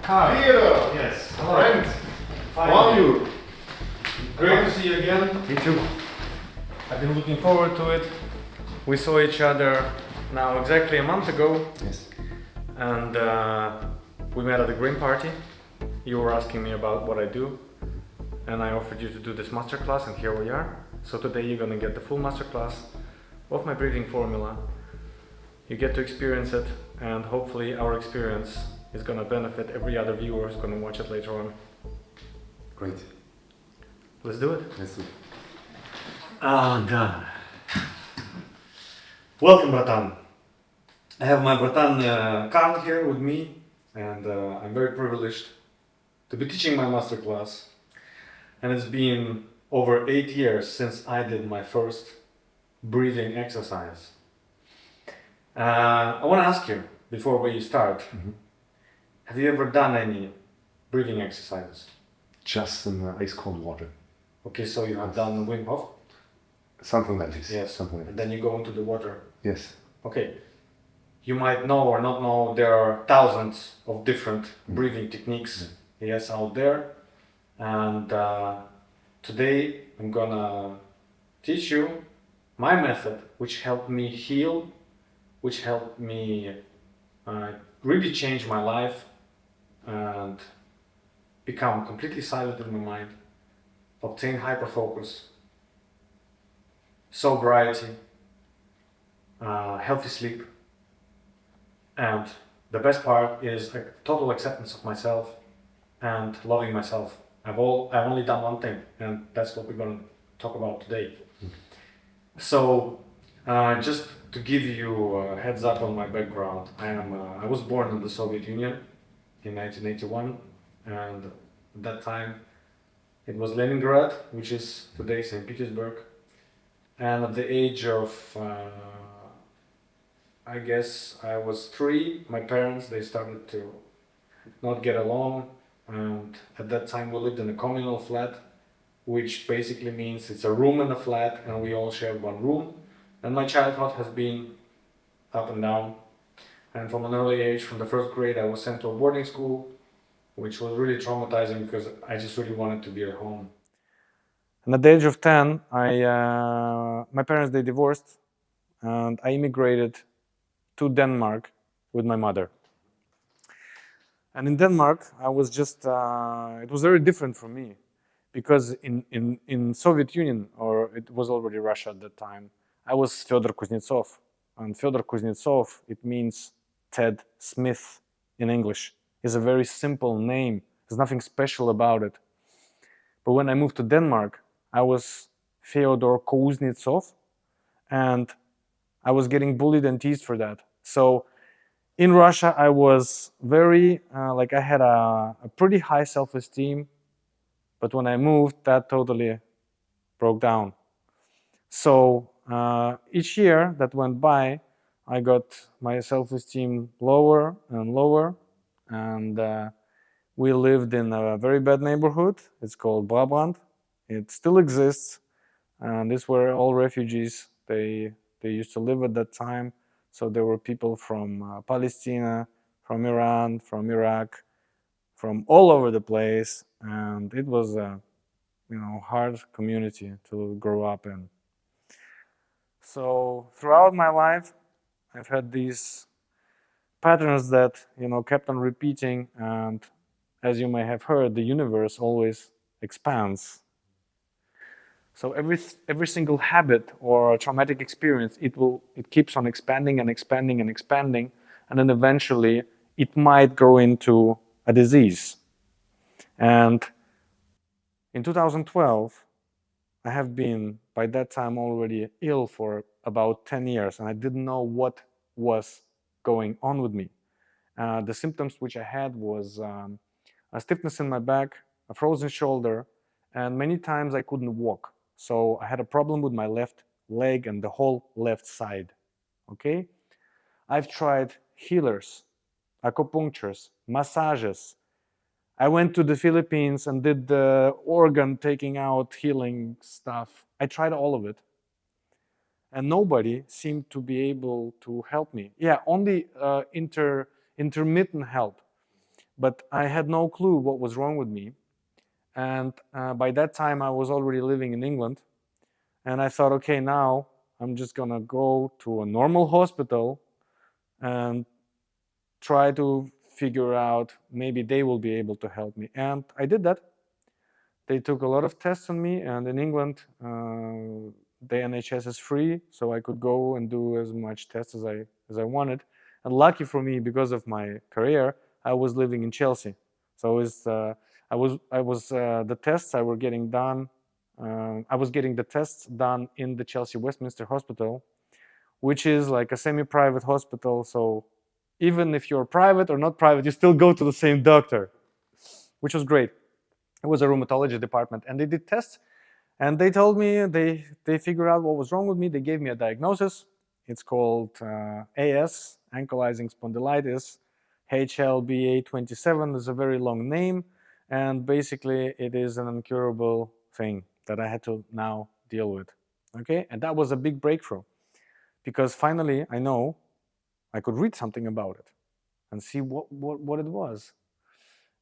Hi. Fёdor. Yes. Hello. Friend. How are you? Great to see you again. Me too. I've been looking forward to it. We saw each other now exactly a month ago. Yes. And we met at the green party. You were asking me about what I do. And I offered you to do this masterclass, and here we are. So today you're gonna get the full masterclass of my breathing formula. You get to experience it, and hopefully our experience is gonna benefit every other viewer who's gonna watch it later on. Great. Let's do it. Let's do it. And welcome, Bratan. I have my Bratan Karl here with me, and I'm very privileged to be teaching my masterclass. And it's been over 8 years since I did my first breathing exercise. I want to ask you, before we start, have you ever done any breathing exercises? Just in ice cold water. Okay, so you have done Wim Hof? Something like this. Yes. Something like And that. then you go into the water. Yes. Okay. You might know or not know there are thousands of different breathing techniques yes out there. And today I'm gonna teach you my method, which helped me heal, which helped me really change my life and become completely silent in my mind, obtain hyperfocus, sobriety, healthy sleep, and the best part is a total acceptance of myself and loving myself. I've only done one thing, and that's what we're going to talk about today. So, just to give you a heads up on my background, I was born in the Soviet Union in 1981, and at that time it was Leningrad, which is today St. Petersburg. And at the age of I guess I was 3, my parents, they started to not get along, and at that time we lived in a communal flat, which basically means it's a room in a flat and we all share one room. And my childhood has been up and down, and from an early age, from the first grade, I was sent to a boarding school, which was really traumatizing because I just really wanted to be at home. And at the age of 10, my parents, they divorced, and I immigrated to Denmark with my mother. And in Denmark, I was just, it was very different for me, because in Soviet Union, or it was already Russia at that time, I was Fёdor Kuznecov. And Fёdor Kuznecov, it means Ted Smith in English. It's a very simple name. There's nothing special about it. But when I moved to Denmark, I was Fyodor Kuznetsov, and I was getting bullied and teased for that. So in Russia, I was very, I had a pretty high self-esteem, but when I moved, that totally broke down. So each year that went by, I got my self-esteem lower and lower, and we lived in a very bad neighborhood. It's called Brabant. It still exists, and these were all refugees. They used to live at that time. So there were people from Palestine, from Iran, from Iraq, from all over the place, and it was a hard community to grow up in. So throughout my life, I've had these patterns that kept on repeating, and as you may have heard, the universe always expands. So every single habit or traumatic experience, it keeps on expanding and expanding and expanding, and then eventually it might grow into a disease. And in 2012, I have been by that time already ill for about 10 years, and I didn't know what was going on with me. The symptoms which I had was a stiffness in my back, a frozen shoulder, and many times I couldn't walk. So I had a problem with my left leg and the whole left side. Okay? I've tried healers, acupunctures, massages. I went to the Philippines and did the organ taking out healing stuff. I tried all of it. And nobody seemed to be able to help me. Yeah, only intermittent help. but I had no clue what was wrong with me. And by that time, I was already living in England. And I thought, okay, now I'm just gonna go to a normal hospital and try to figure out, maybe they will be able to help me. And I did that. They took a lot of tests on me, and in England, the NHS is free, so I could go and do as much tests as I wanted. And lucky for me, because of my career, I was living in Chelsea. So the tests I were getting done. I was getting the tests done in the Chelsea Westminster Hospital, which is like a semi-private hospital. So even if you're private or not private, you still go to the same doctor, which was great. It was a rheumatology department, and they did tests, and they told me they figured out what was wrong with me. They gave me a diagnosis. It's called AS, ankylosing spondylitis, HLBA27. Is a very long name, and basically it is an incurable thing that I had to now deal with. Okay, and that was a big breakthrough, because finally I know I could read something about it and see what it was,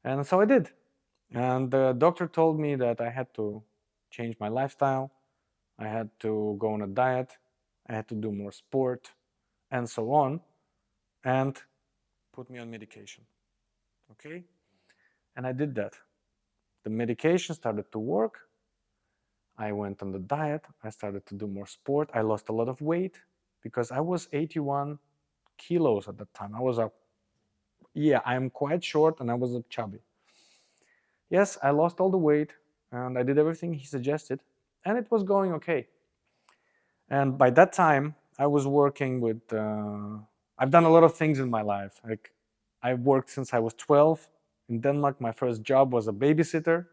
and so I did. And the doctor told me that I had to change my lifestyle, I had to go on a diet, I had to do more sport, and so on, and put me on medication. Okay? And I did that. The medication started to work. I went on the diet, I started to do more sport, I lost a lot of weight, because I was 81 kilos at that time. I am quite short, and I was chubby. Yes, I lost all the weight, and I did everything he suggested, and it was going okay. And by that time, I was working with, I've done a lot of things in my life. Like, I've worked since I was 12. In Denmark, my first job was a babysitter,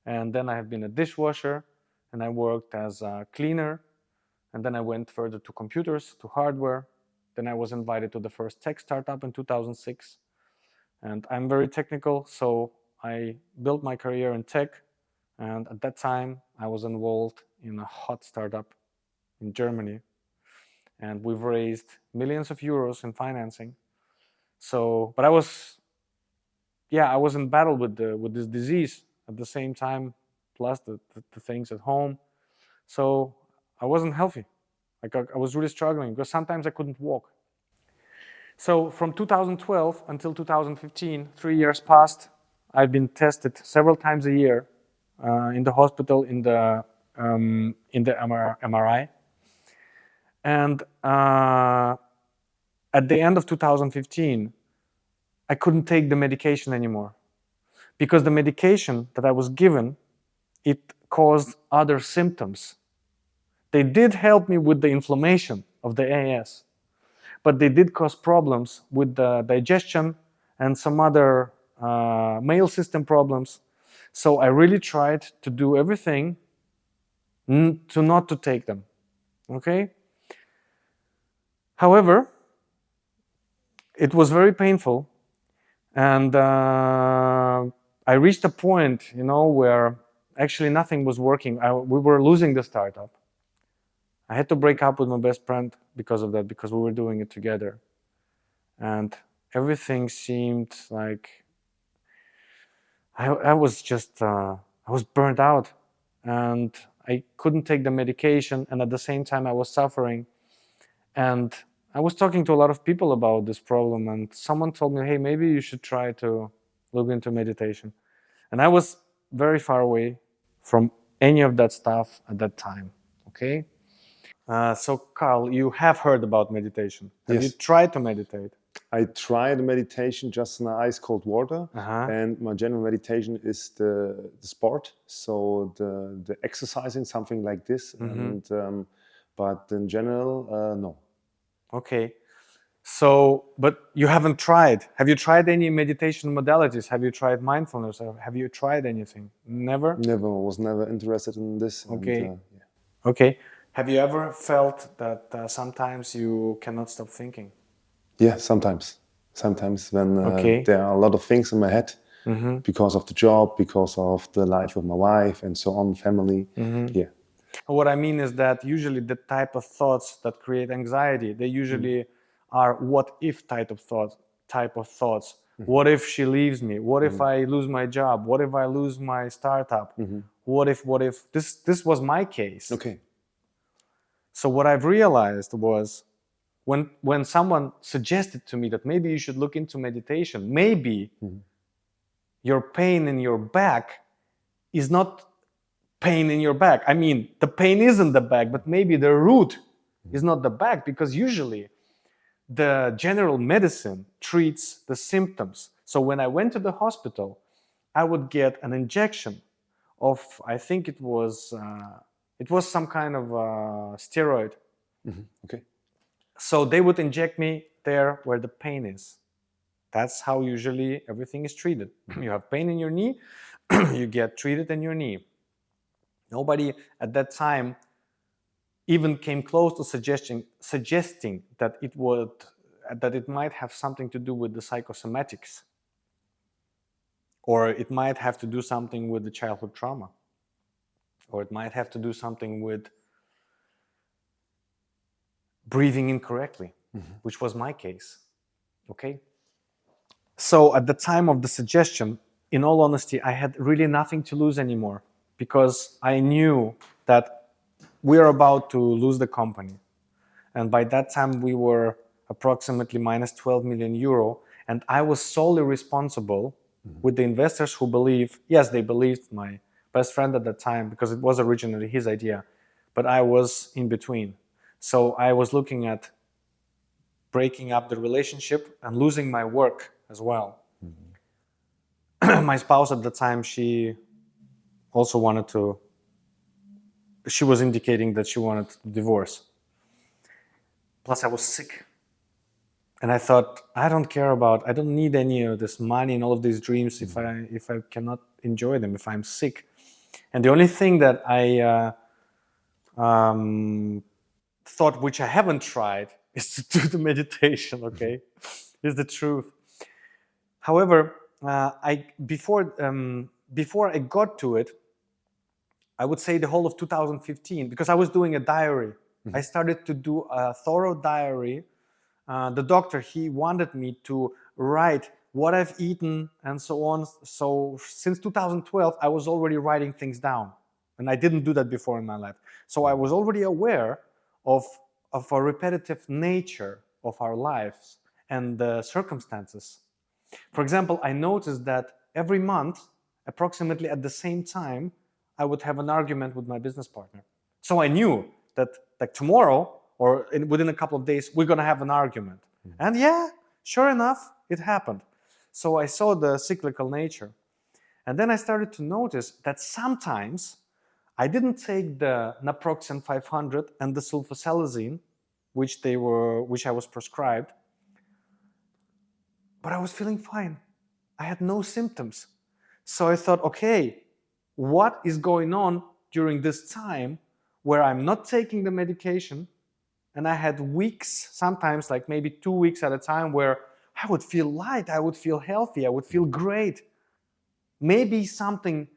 and then I have been a dishwasher, and I worked as a cleaner, and then I went further to computers, to hardware. Then I was invited to the first tech startup in 2006, and I'm very technical, so I built my career in tech, and at that time I was involved in a hot startup in Germany, and we've raised millions of euros in financing. So, but I was in battle with this disease at the same time, plus the things at home. So I wasn't healthy. Like, I was really struggling, because sometimes I couldn't walk. So from 2012 until 2015, 3 years passed. I've been tested several times a year in the hospital, in the MRI. And at the end of 2015, I couldn't take the medication anymore, because the medication that I was given, it caused other symptoms. They did help me with the inflammation of the AS, but they did cause problems with the digestion and some other mail system problems. So I really tried to do everything not to take them. Okay? However, it was very painful, and I reached a point, where actually nothing was working. We were losing the startup. I had to break up with my best friend because of that, because we were doing it together. And everything seemed like I was burnt out, and I couldn't take the medication, and at the same time I was suffering. And I was talking to a lot of people about this problem, and someone told me, hey, maybe you should try to look into meditation. And I was very far away from any of that stuff at that time. Okay? So Carl, you have heard about meditation. Have you tried to meditate? I tried meditation just in ice cold water, and my general meditation is the sport, so the exercising, something like this. And but in general, no. Okay. So, but you haven't tried. Have you tried any meditation modalities? Have you tried mindfulness? Have you tried anything? Never? Never. Was never interested in this. Okay. And, Okay. Have you ever felt that sometimes you cannot stop thinking? Yeah, sometimes. Sometimes when there are a lot of things in my head because of the job, because of the life of my wife, and so on, family. Yeah. What I mean is that usually the type of thoughts that create anxiety, they usually are what if type of thoughts. What if she leaves me? What if I lose my job? What if I lose my startup? What if? This was my case. Okay. So what I've realized was when someone suggested to me that maybe you should look into meditation, maybe your pain in your back is not pain in your back. I mean, the pain is in the back, but maybe the root is not the back, because usually the general medicine treats the symptoms. So when I went to the hospital, I would get an injection of, I think it was some kind of steroid. Okay. So they would inject me there where the pain is. That's how usually everything is treated. You have pain in your knee, you get treated in your knee. Nobody at that time even came close to suggesting that it might have something to do with the psychosomatics, or it might have to do something with the childhood trauma, or it might have to do something with breathing incorrectly, which was my case. Okay. So at the time of the suggestion, in all honesty, I had really nothing to lose anymore, because I knew that we are about to lose the company. And by that time, we were approximately minus 12 million euro. And I was solely responsible with the investors who they believed my best friend at that time, because it was originally his idea, but I was in between. So I was looking at breaking up the relationship and losing my work as well. My spouse at the time, she also she was indicating that she wanted to divorce. Plus I was sick. And I thought, I don't need any of this money and all of these dreams if I cannot enjoy them, if I'm sick. And the only thing that I thought, which I haven't tried, is to do the meditation, okay? Is the truth. However, before I got to it, I would say the whole of 2015, because I was doing a diary. I started to do a thorough diary. The doctor, he wanted me to write what I've eaten and so on. So since 2012, I was already writing things down. And I didn't do that before in my life. So I was already aware of a repetitive nature of our lives and the circumstances. For example, I noticed that every month, approximately at the same time, I would have an argument with my business partner. So I knew that like tomorrow or within a couple of days, we're going to have an argument. And yeah, sure enough, it happened. So I saw the cyclical nature. And then I started to notice that sometimes I didn't take the naproxen 500 and the sulfasalazine, which I was prescribed, but I was feeling fine. I had no symptoms. So I thought, okay, what is going on during this time where I'm not taking the medication? And I had weeks, sometimes like maybe 2 weeks at a time, where I would feel light, I would feel healthy, I would feel great. Maybe something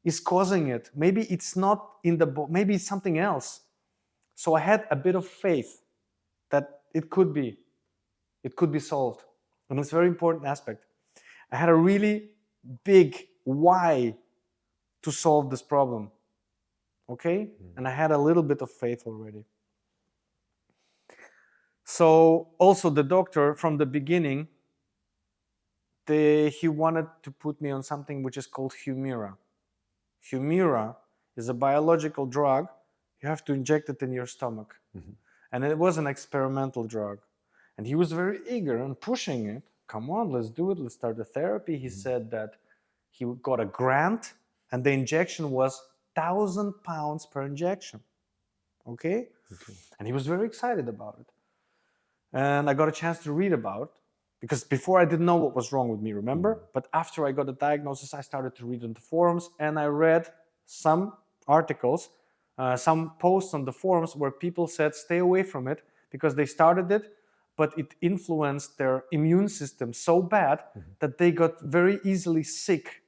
is causing it. Maybe it's not in the body, maybe it's something else. So I had a bit of faith that it could be solved. And it's a very important aspect. I had a really big why to solve this problem. Okay? And I had a little bit of faith already. So also the doctor from the beginning, he wanted to put me on something which is called Humira. Humira is a biological drug. You have to inject it in your stomach. And it was an experimental drug. And he was very eager and pushing it. Come on, let's do it. Let's start the therapy. He said that he got a grant and the injection was 1,000 pounds per injection. Okay? And he was very excited about it. And I got a chance to read about it, because before I didn't know what was wrong with me, remember? But after I got the diagnosis, I started to read on the forums, and I read some articles, some posts on the forums where people said stay away from it because they started it, but it influenced their immune system so bad that they got very easily sick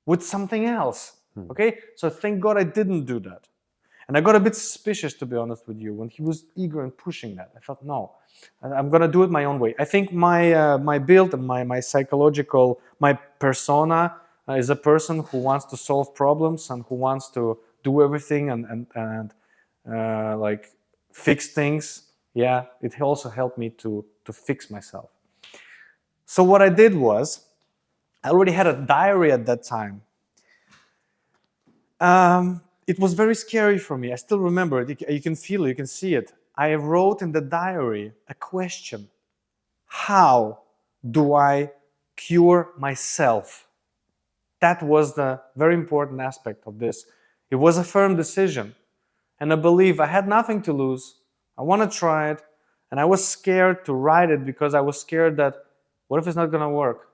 with something else. Okay? So thank God I didn't do that. And I got a bit suspicious, to be honest with you, when he was eager and pushing that. I thought, no, I'm going to do it my own way. I think my build and my psychological, my persona is a person who wants to solve problems and who wants to do everything and like fix things. Yeah, it also helped me to fix myself. So what I did was, I already had a diary at that time. It was very scary for me. I still remember it. You can feel it, you can see it. I wrote in the diary a question. How do I cure myself? That was the very important aspect of this. It was a firm decision and a belief. I had nothing to lose. I want to try it. And I was scared to write it because I was scared that, what if it's not going to work?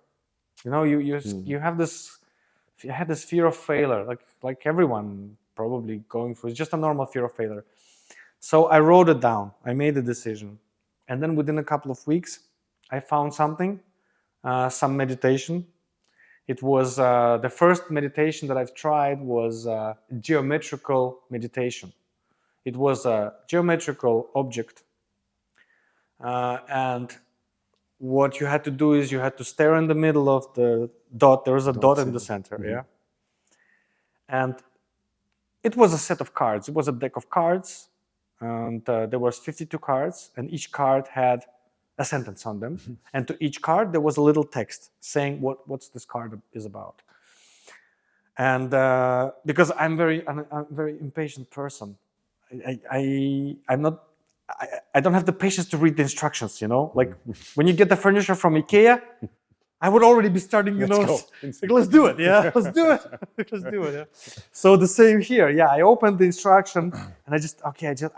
You know, you have this, you had this fear of failure, like everyone probably going through. It's just a normal fear of failure. So I wrote it down. I made a decision. And then within a couple of weeks, I found something, some meditation. It was the first meditation that I've tried was geometrical meditation. It was a geometrical object. And what you had to do is you had to stare in the middle of the dot. There was a dot in the center, yeah? And it was a set of cards. It was a deck of cards. And there was 52 cards, and each card had a sentence on them. And to each card, there was a little text saying what's this card is about. And because I'm a very impatient person, I don't have the patience to read the instructions, you know? Like when you get the furniture from IKEA, I would already be starting, you know, like, let's do it, yeah, let's do it, let's do it, yeah. So the same here, yeah. I opened the instruction and I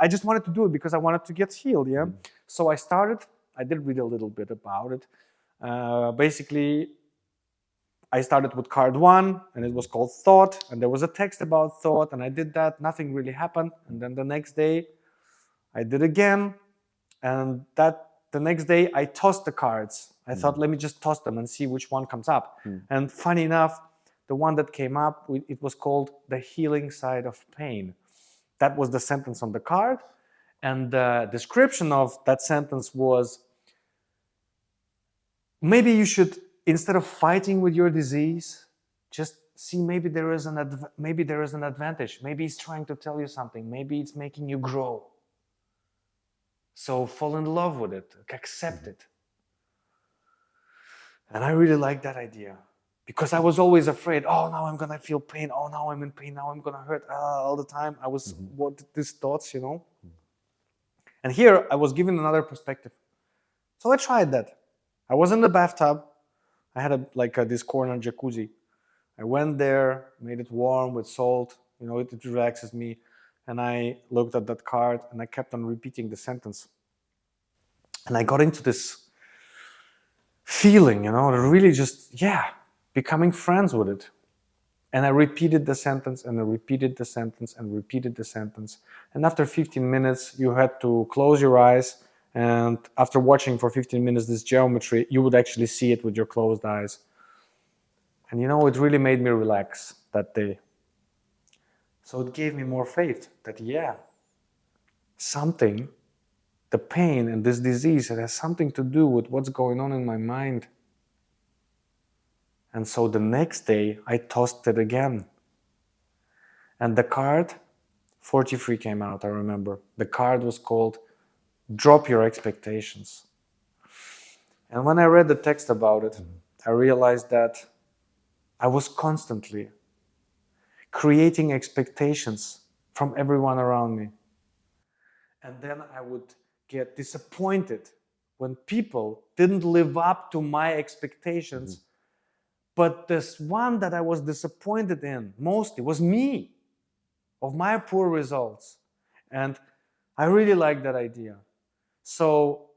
just wanted to do it because I wanted to get healed, yeah. So I started. I did read a little bit about it. Basically, I started with card 1, and it was called thought, and there was a text about thought, and I did that. Nothing really happened, and then the next day, I did again, and the next day I tossed the cards. I thought, let me just toss them and see which one comes up. And funny enough, the one that came up, it was called the healing side of pain. That was the sentence on the card. And the description of that sentence was, maybe you should, instead of fighting with your disease, just see maybe there is an advantage. Maybe it's trying to tell you something. Maybe it's making you grow. So fall in love with it, accept it. And I really like that idea because I was always afraid, oh, now I'm going to feel pain. Oh, now I'm in pain. Now I'm going to hurt all the time. I was, these thoughts, you know. And here I was given another perspective. So I tried that. I was in the bathtub. I had this corner jacuzzi. I went there, made it warm with salt. You know, it relaxes me. And I looked at that card and I kept on repeating the sentence. And I got into this feeling, you know, really just, becoming friends with it. And I repeated the sentence and I repeated the sentence and repeated the sentence. And after 15 minutes, you had to close your eyes. And after watching for 15 minutes this geometry, you would actually see it with your closed eyes. And you know, it really made me relax that day. So it gave me more faith that, something, the pain and this disease, it has something to do with what's going on in my mind. And so the next day, I tossed it again. And the card 43 came out, I remember. The card was called Drop Your Expectations. And when I read the text about it, I realized that I was constantly creating expectations from everyone around me. And then I would get disappointed when people didn't live up to my expectations. But this one that I was disappointed in mostly was me, of my poor results. And I really liked that idea. So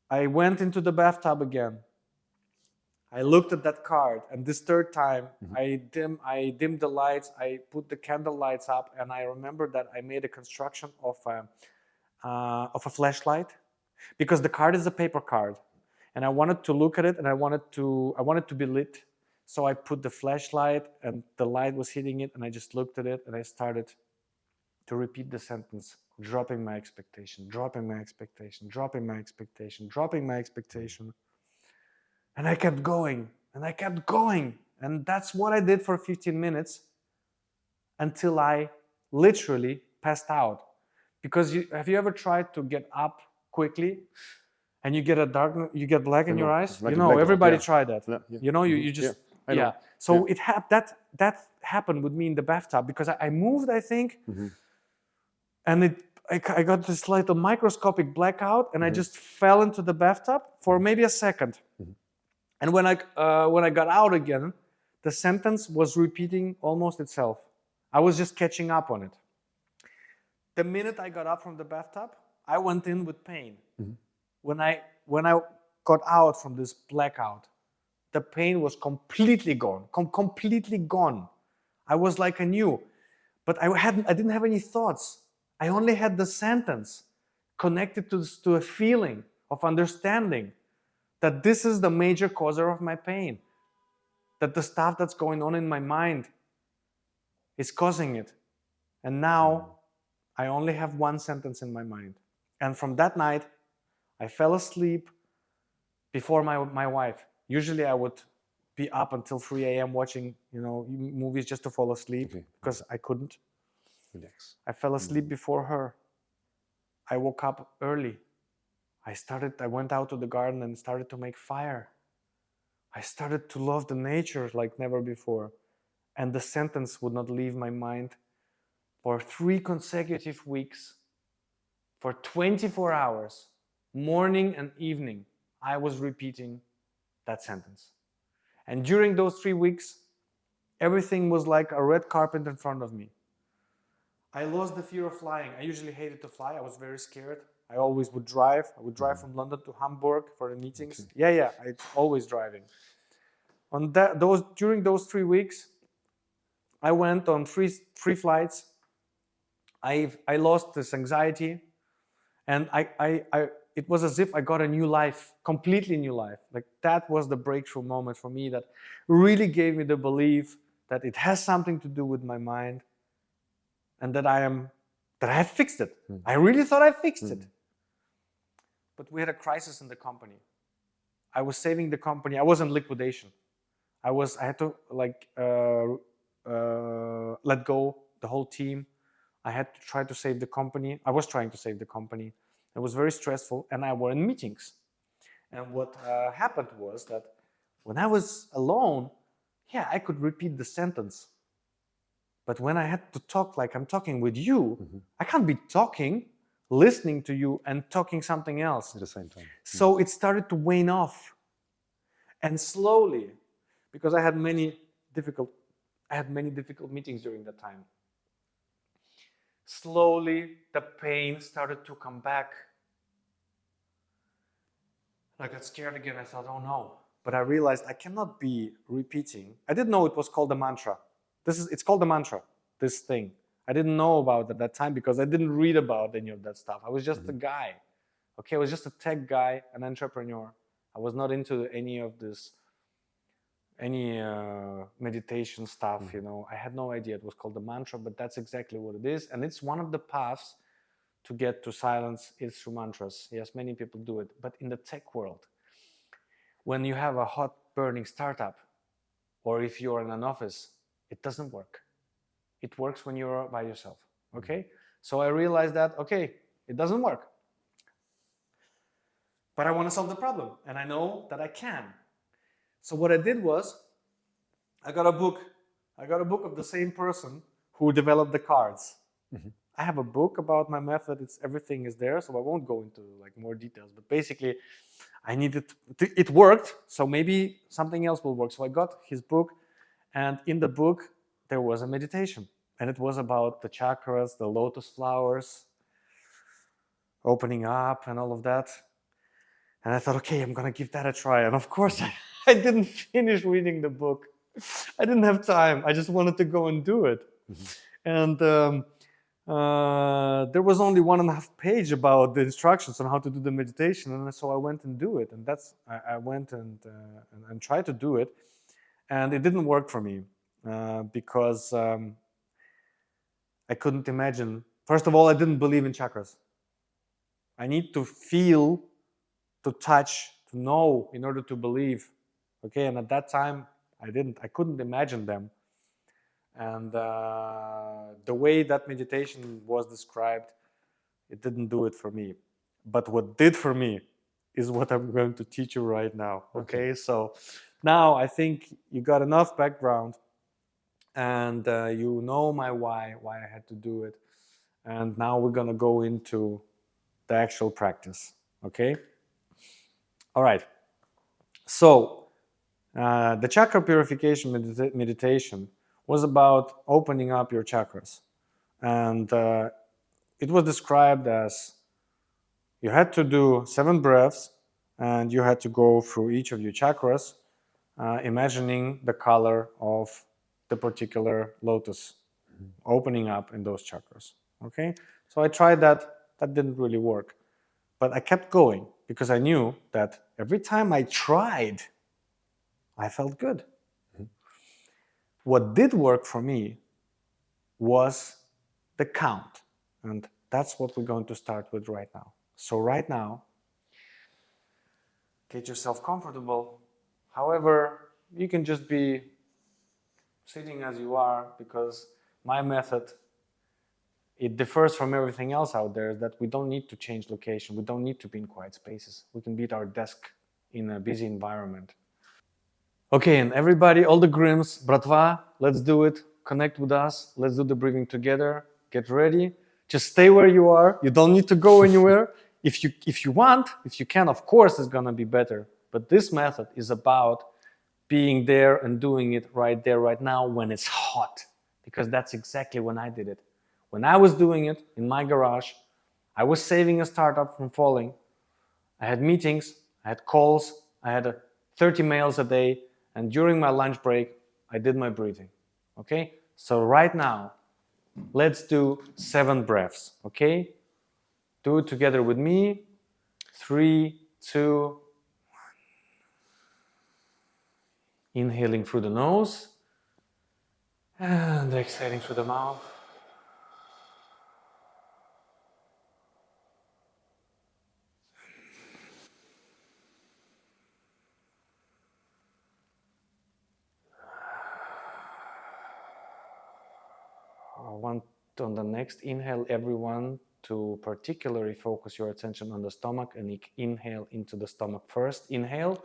I went into the bathtub again. I looked at that card, and this third time, I dimmed the lights, I put the candle lights up, and I remember that I made a construction of a flashlight, because the card is a paper card, and I wanted to look at it, and I wanted to be lit. So I put the flashlight, and the light was hitting it, and I just looked at it, and I started to repeat the sentence, dropping my expectation, dropping my expectation, dropping my expectation, dropping my expectation. And I kept going, and I kept going. And that's what I did for 15 minutes until I literally passed out. Because have you ever tried to get up quickly and you get you get black in your eyes? Like you know, everybody yeah. tried that. Yeah, yeah. You know, you just, I know. So that happened with me in the bathtub because I moved, I think, and I got this little microscopic blackout, and I just fell into the bathtub for maybe a second. And when I got out again, the sentence was repeating almost itself. I was just catching up on it. The minute I got up from the bathtub, I went in with pain. When I got out from this blackout, the pain was completely gone, completely gone. I was like anew, but I didn't have any thoughts. I only had the sentence connected to a feeling of understanding that this is the major causer of my pain, that the stuff that's going on in my mind is causing it. And now I only have one sentence in my mind. And from that night, I fell asleep before my wife. Usually I would be up until 3 a.m. watching, movies just to fall asleep because I couldn't. Relax. I fell asleep before her. I woke up early. I went out to the garden and started to make fire. I started to love the nature like never before. And the sentence would not leave my mind for 3 consecutive weeks. For 24 hours, morning and evening, I was repeating that sentence. And during those 3 weeks, everything was like a red carpet in front of me. I lost the fear of flying. I usually hated to fly. I was very scared. I always would drive. I would drive from London to Hamburg for the meetings. I always driving. During those 3 weeks, I went on three flights. I lost this anxiety, and it was as if I got a new life, completely new life. Like that was the breakthrough moment for me that really gave me the belief that it has something to do with my mind, and that I had fixed it. I really thought I fixed it. But we had a crisis in the company. I was saving the company. I was in liquidation. I had to let go the whole team. I had to try to save the company. I was trying to save the company. It was very stressful, and I were in meetings. And what happened was that when I was alone, I could repeat the sentence. But when I had to talk like I'm talking with you, I can't be talking, listening to you, and talking something else at the same time. So it started to wane off. And slowly, because I had many difficult meetings during that time. Slowly, the pain started to come back. I got scared again. I thought, oh no. But I realized I cannot be repeating. I didn't know it was called a mantra. It's called a mantra, this thing. I didn't know about it at that time because I didn't read about any of that stuff. I was just a guy. I was just a tech guy, an entrepreneur. I was not into any of this, any meditation stuff, I had no idea it was called the mantra, but that's exactly what it is. And it's one of the paths to get to silence is through mantras. Yes, many people do it. But in the tech world, when you have a hot burning startup, or if you're in an office, it doesn't work. It works when you're by yourself, okay? So I realized that, it doesn't work. But I want to solve the problem, and I know that I can. So what I did was, I got a book of the same person who developed the cards. I have a book about my method. Everything is there, so I won't go into more details. But basically, it worked, so maybe something else will work. So I got his book, and in the book there was a meditation, and it was about the chakras, the lotus flowers, opening up, and all of that. And I thought, I'm gonna give that a try. And of course, I didn't finish reading the book. I didn't have time. I just wanted to go and do it. And there was only 1.5 page about the instructions on how to do the meditation. And so I went and do it. And I went and tried to do it. And it didn't work for me because I couldn't imagine First of all, I didn't believe in chakras. I need to feel, to touch, to know in order to believe. Okay, and at that time, I couldn't imagine them. And the way that meditation was described, it didn't do it for me. But what did for me is what I'm going to teach you right now. Okay, so now I think you got enough background, and you know my why I had to do it. And now we're gonna go into the actual practice. Okay. All right. So the chakra purification meditation was about opening up your chakras, and it was described as you had to do 7 breaths, and you had to go through each of your chakras, imagining the color of the particular lotus opening up in those chakras. Okay, so I tried that. That didn't really work, but I kept going because I knew that every time I tried, I felt good. What did work for me was the count, and that's what we're going to start with right now. So right now, get yourself comfortable. However, you can just be sitting as you are, because my method, it differs from everything else out there, is that we don't need to change location. We don't need to be in quiet spaces. We can be at our desk in a busy environment. Okay, and everybody, all the Grims, bratva, let's do it. Connect with us. Let's do the breathing together. Get ready. Just stay where you are. You don't need to go anywhere. If you want, if you can, of course, it's gonna be better. But this method is about being there and doing it right there, right now, when it's hot. Because that's exactly when I did it. When I was doing it in my garage, I was saving a startup from falling. I had meetings, I had calls, I had 30 mails a day, and during my lunch break, I did my breathing. Okay? So right now, let's do 7 breaths. Okay? Do it together with me. 3, 2, inhaling through the nose and exhaling through the mouth. I want on the next inhale, everyone, to particularly focus your attention on the stomach and inhale into the stomach first. Inhale.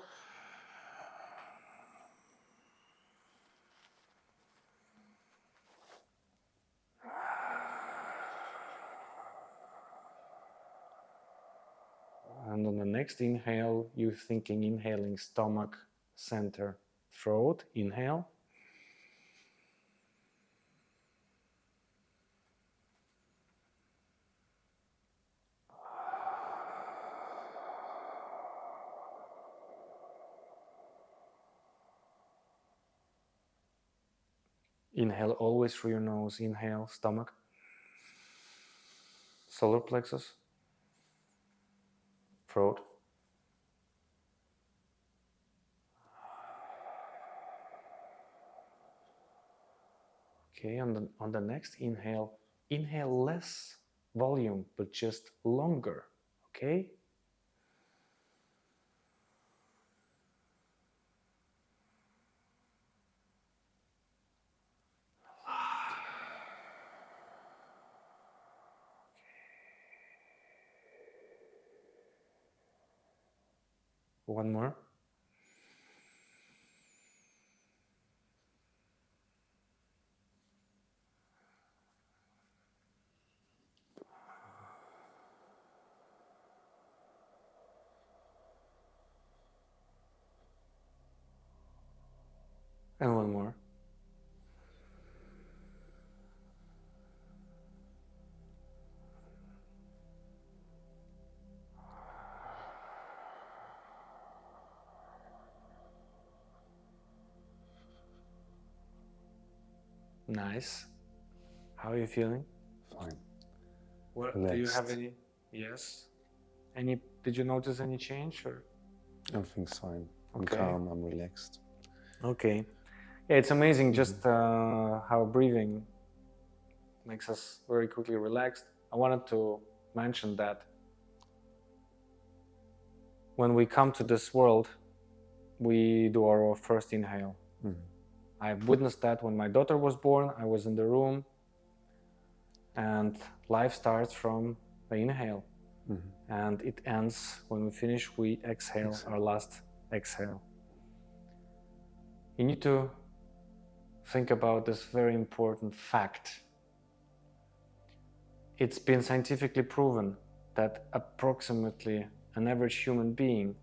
And on the next inhale, you're thinking inhaling stomach, center, throat. Inhale. Inhale always through your nose. Inhale, stomach, solar plexus, throat. Okay, on the next inhale, inhale less volume, but just longer. Okay? One more. And one more. Nice. How are you feeling? Fine. What, do you have any? Yes. Did you notice any change or? Everything's fine. I'm Okay. calm, I'm relaxed. Okay. Yeah, it's amazing just how breathing makes us very quickly relaxed. I wanted to mention that when we come to this world, we do our first inhale. I've witnessed that when my daughter was born. I was in the room, and life starts from the inhale, and it ends when we finish. We exhale our last exhale. You need to think about this very important fact. It's been scientifically proven that approximately an average human being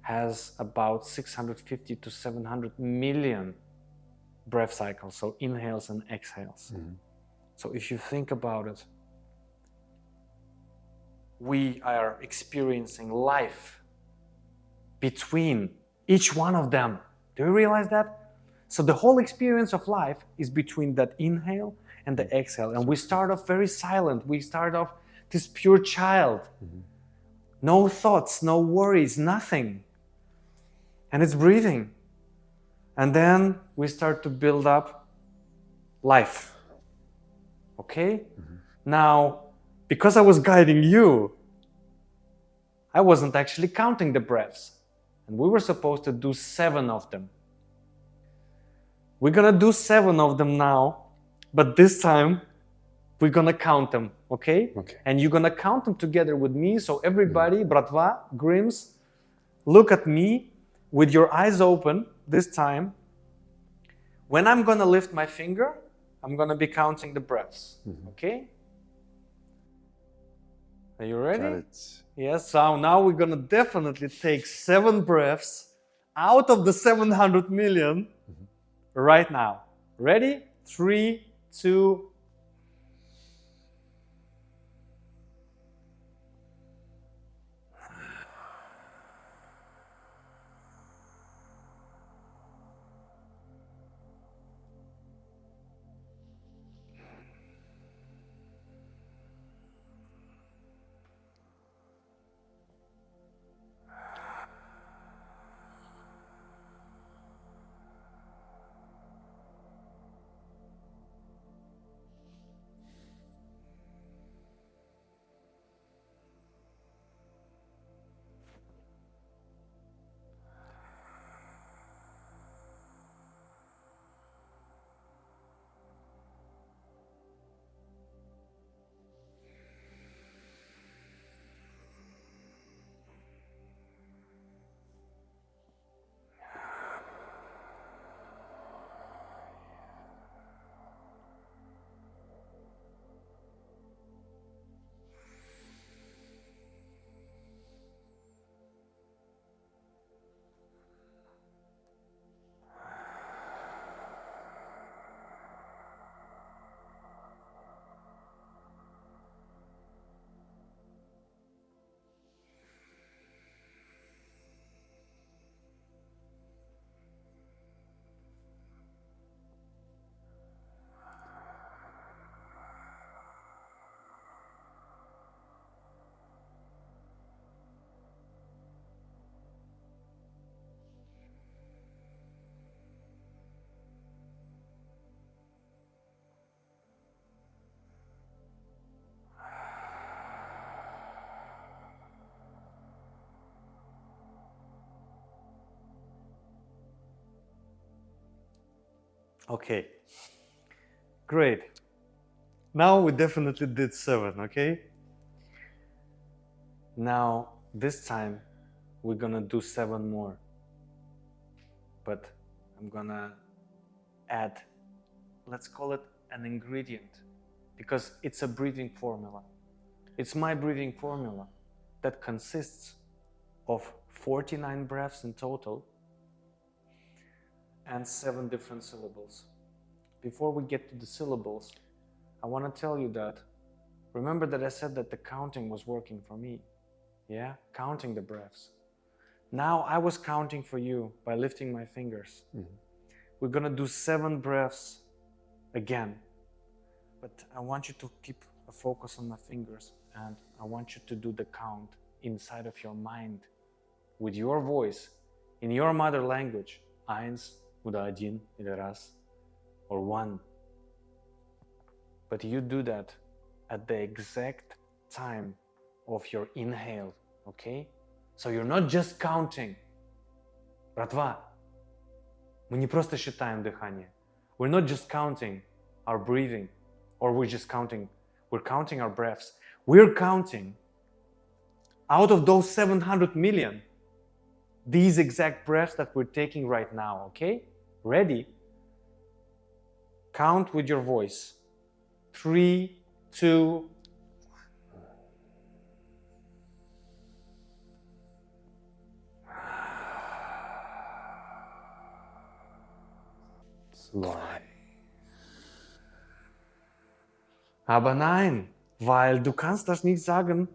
has about 650 to 700 million breath cycles, so inhales and exhales. So if you think about it, we are experiencing life between each one of them. Do you realize that? So the whole experience of life is between that inhale and the exhale. And we start off very silent. We start off this pure child. No thoughts, no worries, nothing. And it's breathing. And then we start to build up life. Okay? Now, because I was guiding you, I wasn't actually counting the breaths. And we were supposed to do 7 of them. We're gonna do 7 of them now, but this time we're gonna count them, okay? And you're gonna count them together with me. So everybody, bratva, Grims, look at me with your eyes open this time. When I'm gonna lift my finger, I'm gonna be counting the breaths, okay? Are you ready? Got it. Yes, so now we're gonna definitely take 7 breaths out of the 700 million right now. Ready? 3, 2. Okay, great. Now we definitely did 7, okay? Now, this time, we're gonna do 7 more. But I'm gonna add, let's call it an ingredient, because it's a breathing formula. It's my breathing formula that consists of 49 breaths in total and 7 different syllables. Before we get to the syllables, I want to tell you that, remember that I said that the counting was working for me, yeah? Counting the breaths. Now I was counting for you by lifting my fingers. We're gonna do 7 breaths again, but I want you to keep a focus on my fingers, and I want you to do the count inside of your mind with your voice, in your mother language. 1, oder 1, или раз, or 1. But you do that at the exact time of your inhale, okay? So you're not just counting. Братва, мы не просто считаем дыхание. We're not just counting our breathing, or we're counting our breaths. We're counting out of those 700 million, these exact breaths that we're taking right now, okay? Ready? Count with your voice. 3, 2, Aber nein, weil du kannst das nicht sagen.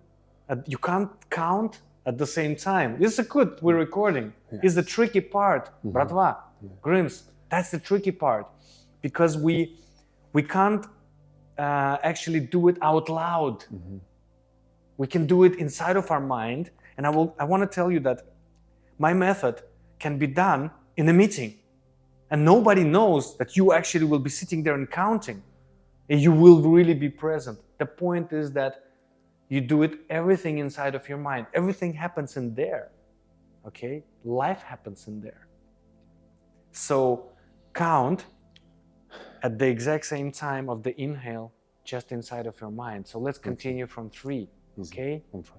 You can't count at the same time. This is good, we're recording. Yes. It's the tricky part, bratva, Grims. That's the tricky part. Because we can't actually do it out loud. We can do it inside of our mind. And I want to tell you that my method can be done in a meeting. And nobody knows that you actually will be sitting there and counting. And you will really be present. The point is that you do it everything inside of your mind. Everything happens in there. Okay? Life happens in there. So count at the exact same time of the inhale just inside of your mind. So let's continue from 3. Okay? From 3.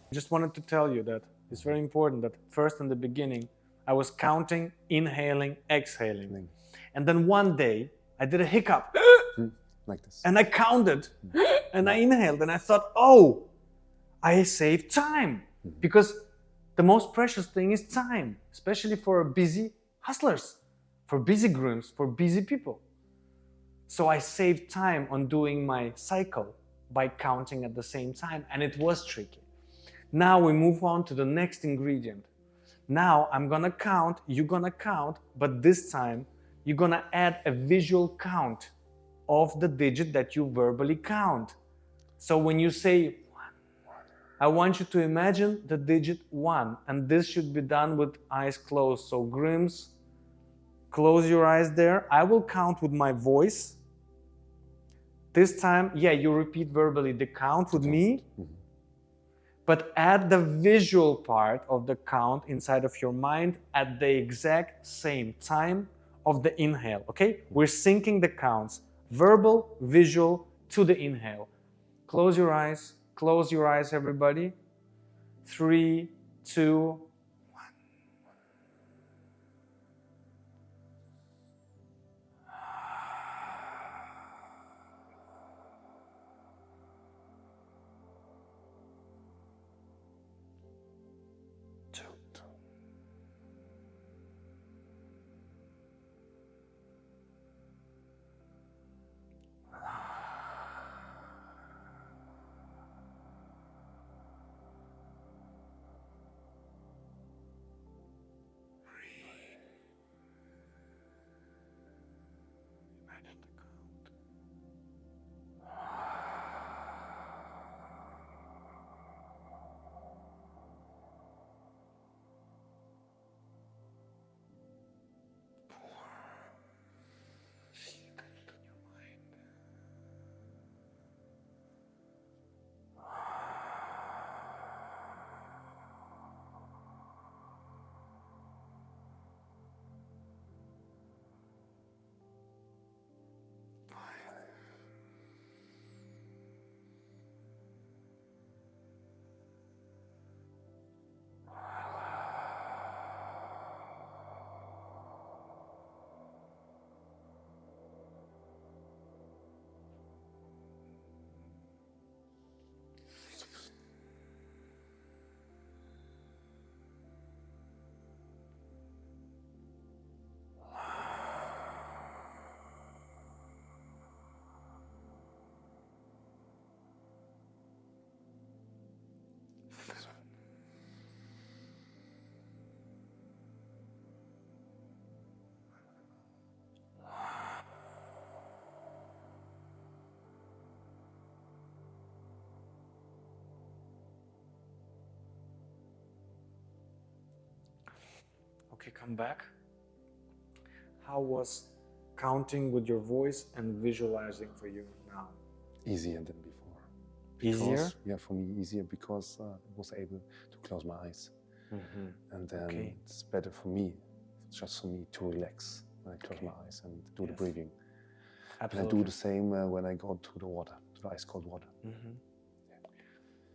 I just wanted to tell you that it's very important that first in the beginning, I was counting, inhaling, exhaling. And then one day I did a hiccup. Like this. And I counted and I inhaled and I thought, oh, I saved time. Because the most precious thing is time, especially for busy hustlers, for busy grooms, for busy people. So I saved time on doing my cycle by counting at the same time, and it was tricky. Now we move on to the next ingredient. Now I'm gonna count, you're gonna count, but this time you're gonna add a visual count of the digit that you verbally count. So when you say 1, I want you to imagine the digit 1, and this should be done with eyes closed. So Grims, close your eyes there. I will count with my voice. This time, yeah, you repeat verbally the count with me, but add the visual part of the count inside of your mind at the exact same time of the inhale, okay? We're syncing the counts, verbal, visual, to the inhale. Close your eyes, everybody. 3, 2, Welcome back. How was counting with your voice and visualizing for you now? Easier than before. Easier? Yeah, for me easier because I was able to close my eyes. And then it's better for me, just for me to relax when I close my eyes and do the breathing. Absolutely. And I do the same when I go to the water, to the ice cold water.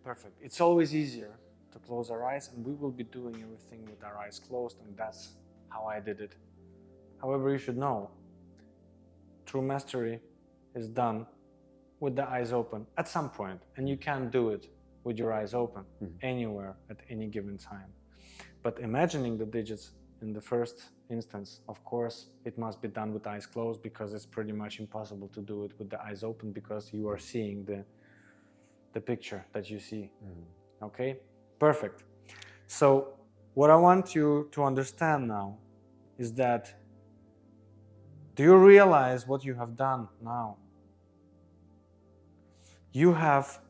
Perfect. It's always easier to close our eyes, and we will be doing everything with our eyes closed, and that's how I did it. However, you should know, true mastery is done with the eyes open at some point, and you can do it with your eyes open anywhere at any given time. But imagining the digits in the first instance, of course, it must be done with eyes closed, because it's pretty much impossible to do it with the eyes open, because you are seeing the picture that you see. Okay, perfect. So what I want you to understand now is that, do you realize what you have done now? You have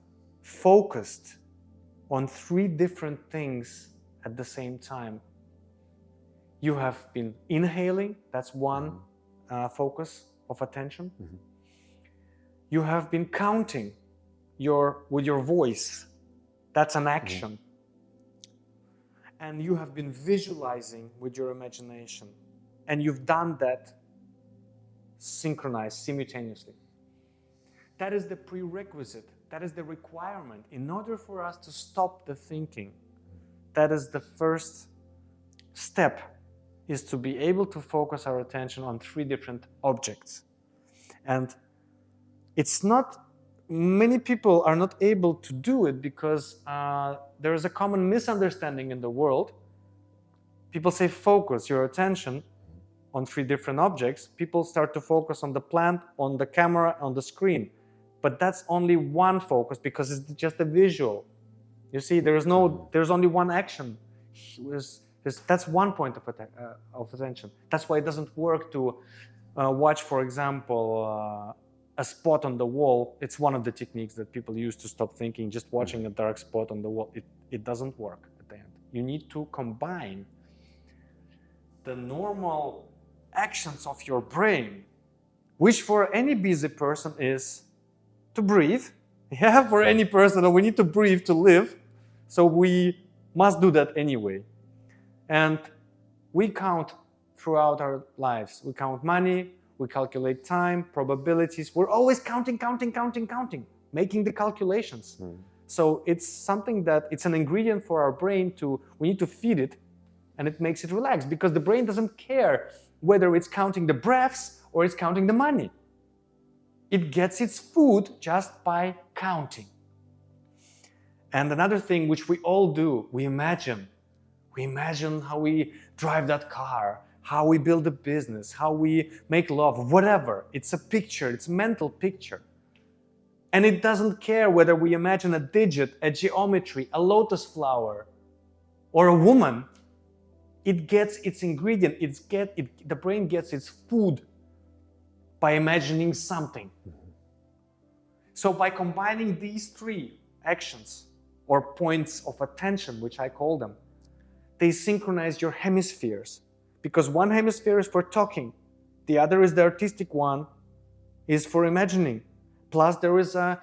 focused on 3 different things at the same time. You have been inhaling, that's one focus of attention. You have been counting with your voice, that's an action. And you have been visualizing with your imagination. And you've done that synchronized, simultaneously. That is the prerequisite, that is the requirement in order for us to stop the thinking. That is the first step, is to be able to focus our attention on 3 different objects. And it's not, many people are not able to do it because there is a common misunderstanding in the world. People say focus your attention on 3 different objects. People start to focus on the plant, on the camera, on the screen. But that's only one focus, because it's just a visual. You see, there's only one action. That's one point of attention. That's why it doesn't work to watch, for example, a spot on the wall. It's one of the techniques that people use to stop thinking, just watching a dark spot on the wall. It doesn't work at the end. You need to combine the normal actions of your brain, which for any busy person is to breathe. Yeah, for any person, we need to breathe to live. So we must do that anyway. And we count throughout our lives. We count money, we calculate time, probabilities. We're always counting, making the calculations. So it's something that, it's an ingredient for our brain we need to feed it, and it makes it relax, because the brain doesn't care whether it's counting the breaths or it's counting the money. It gets its food just by counting. And another thing which we all do, we imagine how we drive that car, how we build a business, how we make love, whatever. It's a picture, it's a mental picture. And it doesn't care whether we imagine a digit, a geometry, a lotus flower, or a woman. It gets its ingredient, the brain gets its food by imagining something. So by combining these 3 actions, or points of attention, which I call them, they synchronize your hemispheres. Because one hemisphere is for talking, the other is the artistic one, is for imagining. Plus there is a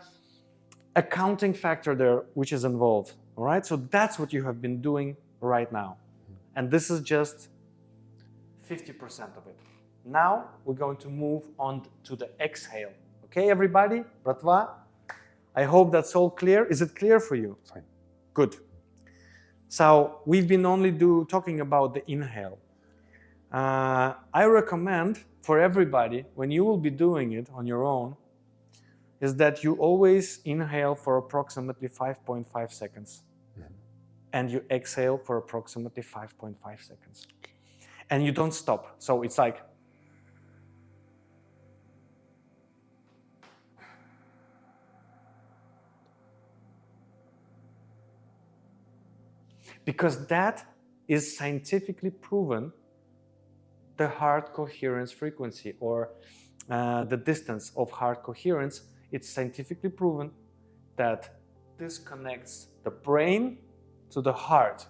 counting factor there which is involved. All right, so that's what you have been doing right now. And this is just 50% of it. Now we're going to move on to the exhale. Okay, everybody? Bratva? I hope that's all clear. Is it clear for you? Fine. Good. So we've been only talking about the inhale. I recommend for everybody, when you will be doing it on your own, is that you always inhale for approximately 5.5 seconds. And you exhale for approximately 5.5 seconds. And you don't stop. So it's like, because that is scientifically proven, the heart coherence frequency, or the distance of heart coherence. It's scientifically proven that this connects the brain to the heart.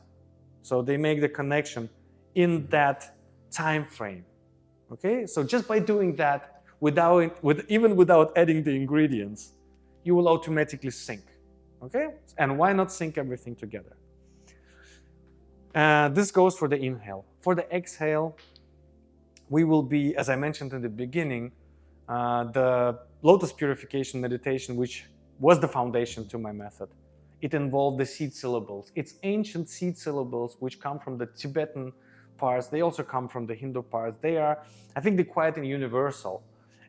So they make the connection in that time frame. Okay, so just by doing that, even without adding the ingredients, you will automatically sync. Okay, and why not sync everything together? This goes for the inhale. For the exhale, we will be, as I mentioned in the beginning, the lotus purification meditation, which was the foundation to my method. It involved the seed syllables. It's ancient seed syllables which come from the Tibetan parts. They also come from the Hindu parts. They are, I think, they're quite universal.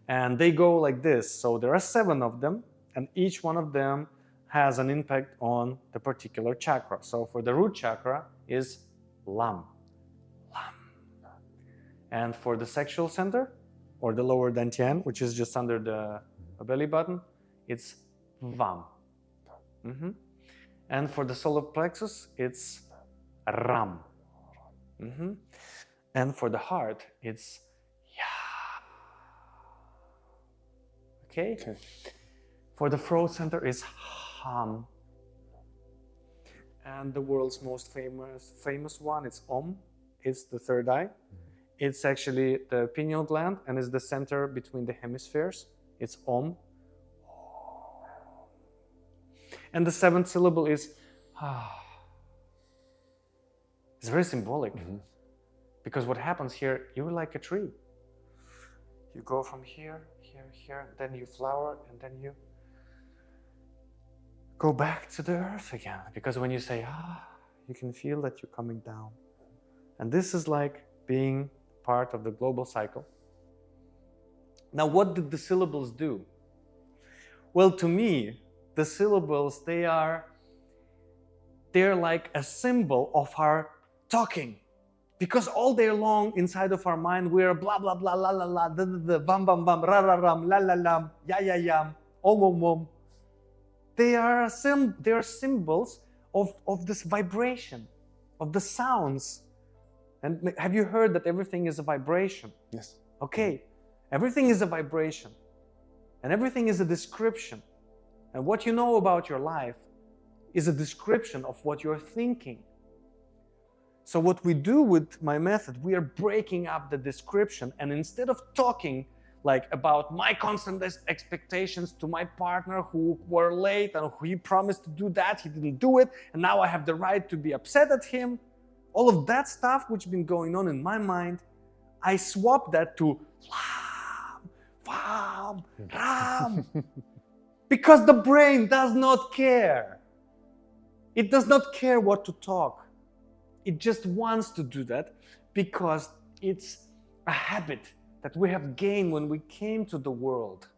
And they go like this. So there are 7 of them, and each one of them has an impact on the particular chakra. So for the root chakra is Lam. Lam. And for the sexual center, or the lower dantian, which is just under the belly button, it's Vam. Mm-hmm. And for the solar plexus, it's Ram. Mm-hmm. And for the heart, it's Ya. Okay? For the throat center is Ham. And the world's most famous one, it's Om. It's the third eye. It's actually the pineal gland and is the center between the hemispheres. It's Om. And the 7th syllable is It's very symbolic. Because what happens here, you're like a tree. You go from here, here, then you flower, and then you go back to the earth again. Because when you say you can feel that you're coming down. And this is like being part of the global cycle. Now, what did the syllables do? Well, to me, the syllables, they're like a symbol of our talking. Because all day long inside of our mind, we're blah, blah, blah, la, la, la, da, da, da, bam, bam, bam, ra, ra, ram, la, la, lam, ya, ya, yam, om, om. They are symbols of this vibration, of the sounds. And have you heard that everything is a vibration? Yes. Okay, everything is a vibration. And everything is a description. And what you know about your life is a description of what you're thinking. So what we do with my method, we are breaking up the description, and instead of talking like about my constant expectations to my partner who were late and who he promised to do that, he didn't do it, and now I have the right to be upset at him, all of that stuff which has been going on in my mind, I swap that to Lam, Vam, Ram. Because the brain does not care. It does not care what to talk. It just wants to do that because it's a habit that we have gained when we came to the world.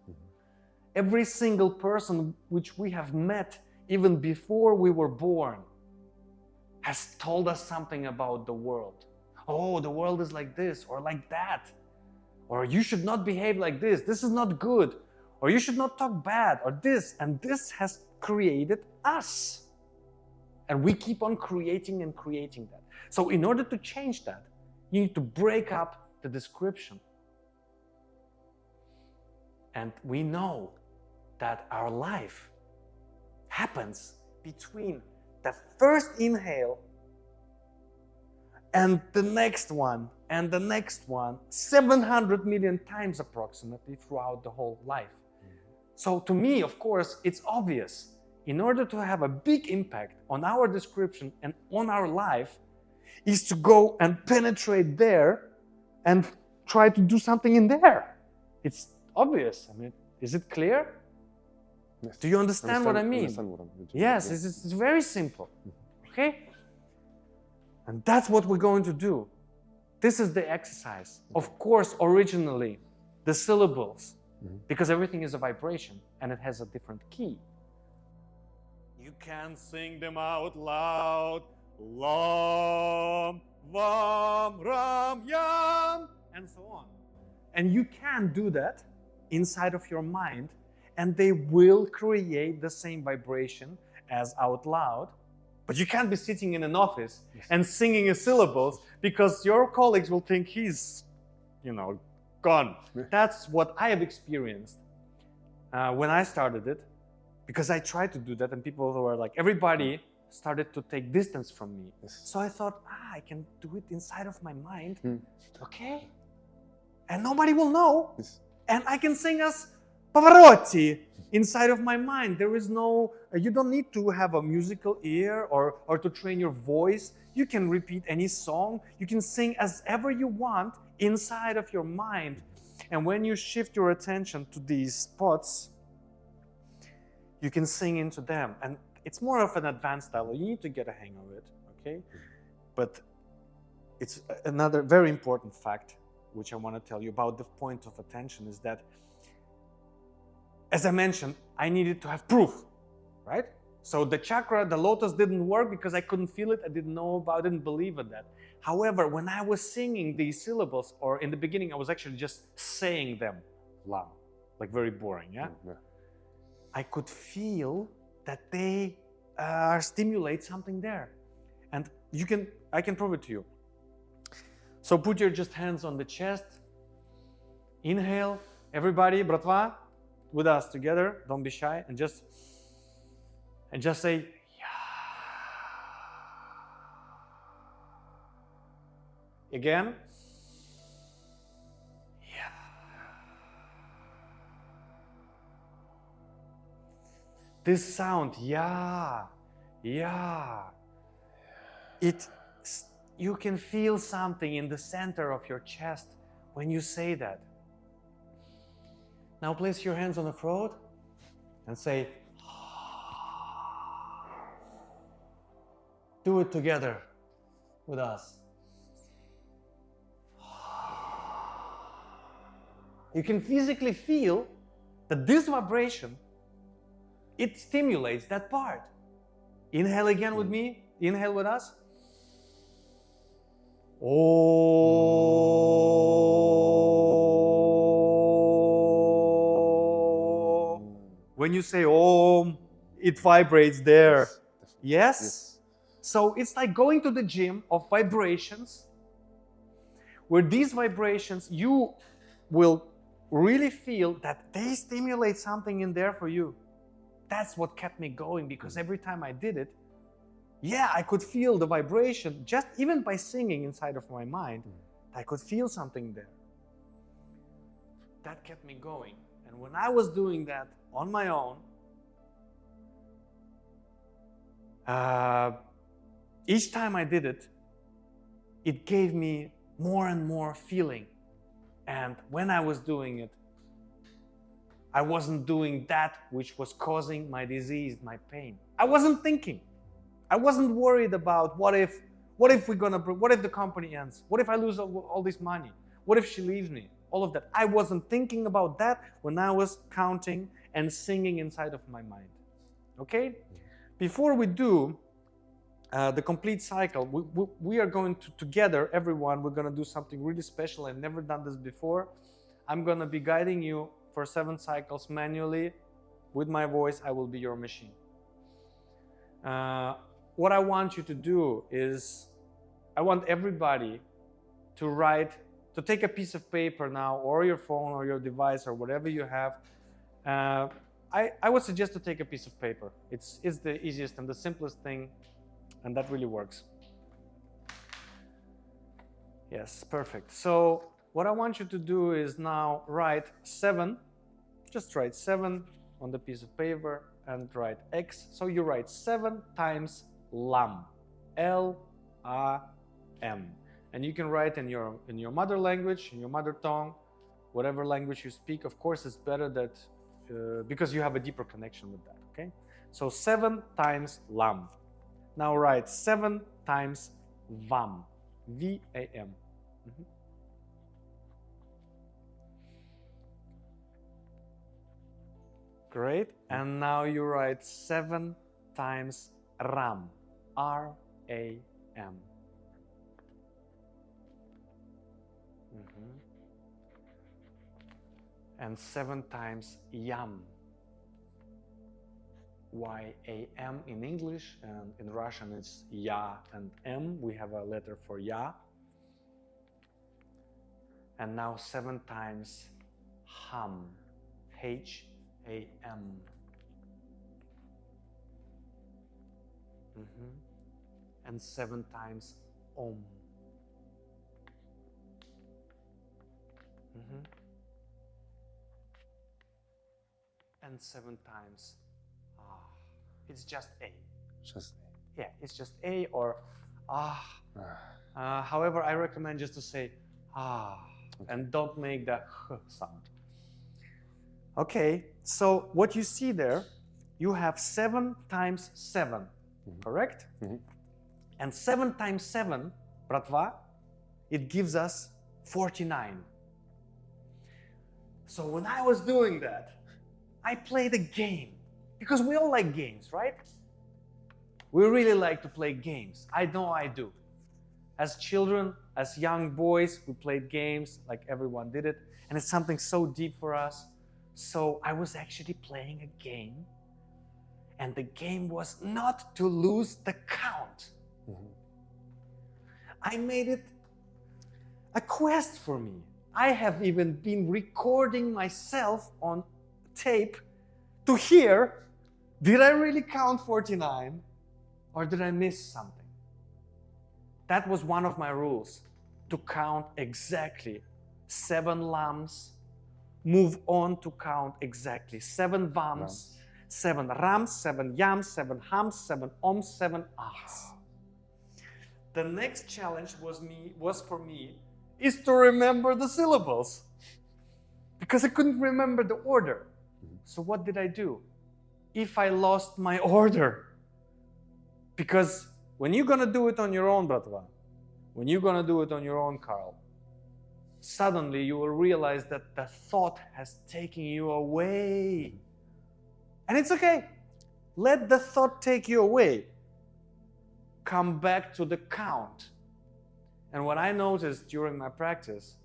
Every single person which we have met even before we were born has told us something about the world. Oh, the world is like this or like that. Or you should not behave like this. This is not good. Or you should not talk bad or this. And this has created us. And we keep on creating and creating that. So in order to change that, you need to break up the description. And we know that our life happens between the first inhale and the next one and the next one 700 million times approximately throughout the whole life. So to me, of course, it's obvious. In order to have a big impact on our description and on our life, is to go and penetrate there and try to do something in there. It's obvious. I mean, is it clear? Yes. Do you understand what I mean? Understand what I mean. Yes, it's very simple. Okay? And that's what we're going to do. This is the exercise. Of course, originally, the syllables, because everything is a vibration and it has a different key. You can sing them out loud. Lam, Vam, Ram, Yam, and so on. And you can do that inside of your mind, and they will create the same vibration as out loud. But you can't be sitting in an office and singing syllables because your colleagues will think he's, gone. That's what I have experienced when I started it, because I tried to do that, and people were like, everybody started to take distance from me. Yes. So I thought, I can do it inside of my mind, okay? And nobody will know. Yes. And I can sing as Pavarotti inside of my mind. There is no, you don't need to have a musical ear or to train your voice. You can repeat any song. You can sing as ever you want inside of your mind. And when you shift your attention to these spots, you can sing into them. And it's more of an advanced level. You need to get a hang of it, okay? But it's another very important fact which I want to tell you about the point of attention is that, as I mentioned, I needed to have proof, right? So the chakra, the lotus didn't work because I couldn't feel it. I didn't know about it, didn't believe in that. However, when I was singing these syllables, or in the beginning, I was actually just saying them, lam, like very boring, yeah? I could feel that they stimulate something there. And I can prove it to you. So put your just hands on the chest. Inhale, everybody, bratva, with us together. Don't be shy, and just say, yeah. Again. Yeah. This sound, yeah, you can feel something in the center of your chest when you say that. Now place your hands on the throat and say, do it together with us. You can physically feel that this vibration, it stimulates that part. Inhale again with me. Inhale with us. Om. When you say Om, it vibrates there. Yes? So it's like going to the gym of vibrations, where these vibrations, you will really feel that they stimulate something in there for you. That's what kept me going, because every time I did it, I could feel the vibration, just even by singing inside of my mind, I could feel something there. That kept me going. And when I was doing that on my own, each time I did it, it gave me more and more feeling. And when I was doing it, I wasn't doing that which was causing my disease, my pain. I wasn't thinking. I wasn't worried about what if the company ends? What if I lose all this money? What if she leaves me? All of that. I wasn't thinking about that when I was counting and singing inside of my mind. Okay? Before we do the complete cycle, we are going to, together, everyone, we're going to do something really special. I've never done this before. I'm going to be guiding you for 7 cycles manually. With my voice, I will be your machine. What I want you to do is, I want everybody to take a piece of paper now, or your phone or your device or whatever you have. I would suggest to take a piece of paper. It's the easiest and the simplest thing, and that really works. Yes, perfect. So what I want you to do is now write 7, just write 7 on the piece of paper and write X. So you write 7 times LAM, L-A-M. And you can write in your mother language, in your mother tongue, whatever language you speak. Of course, it's better that, because you have a deeper connection with that, okay? So 7 times LAM. Now write 7 times VAM, V-A-M. Great. And now you write 7 times RAM, R-A-M. And 7 times YAM, Y-A-M in English, and in Russian it's Ya and M. We have a letter for Ya. And now 7 times HAM, H-A-M. And 7 times Om. And 7 times it's just A. Just Yeah, it's just A or however, I recommend just to say and don't make the sound. Okay, so what you see there, you have 7 times 7, correct? And 7 times 7, bratva, it gives us 49. So when I was doing that, I played a game, because we all like games, right? We really like to play games. I know I do. As children, as young boys, we played games like everyone did it, and it's something so deep for us. So I was actually playing a game, and the game was not to lose the count. I made it a quest for me. I have even been recording myself on tape to hear, did I really count 49 or did I miss something? That was one of my rules, to count exactly 7 lams, move on to count exactly 7 vams, 7 rams, 7 yams, 7 hams, 7 oms, 7 ahs. The next challenge was for me is to remember the syllables, because I couldn't remember the order. So what did I do? If I lost my order, because when you're gonna do it on your own, bratva, when you're gonna do it on your own, Carl, suddenly you will realize that the thought has taken you away. And it's okay. Let the thought take you away. Come back to the count. And what I noticed during my practice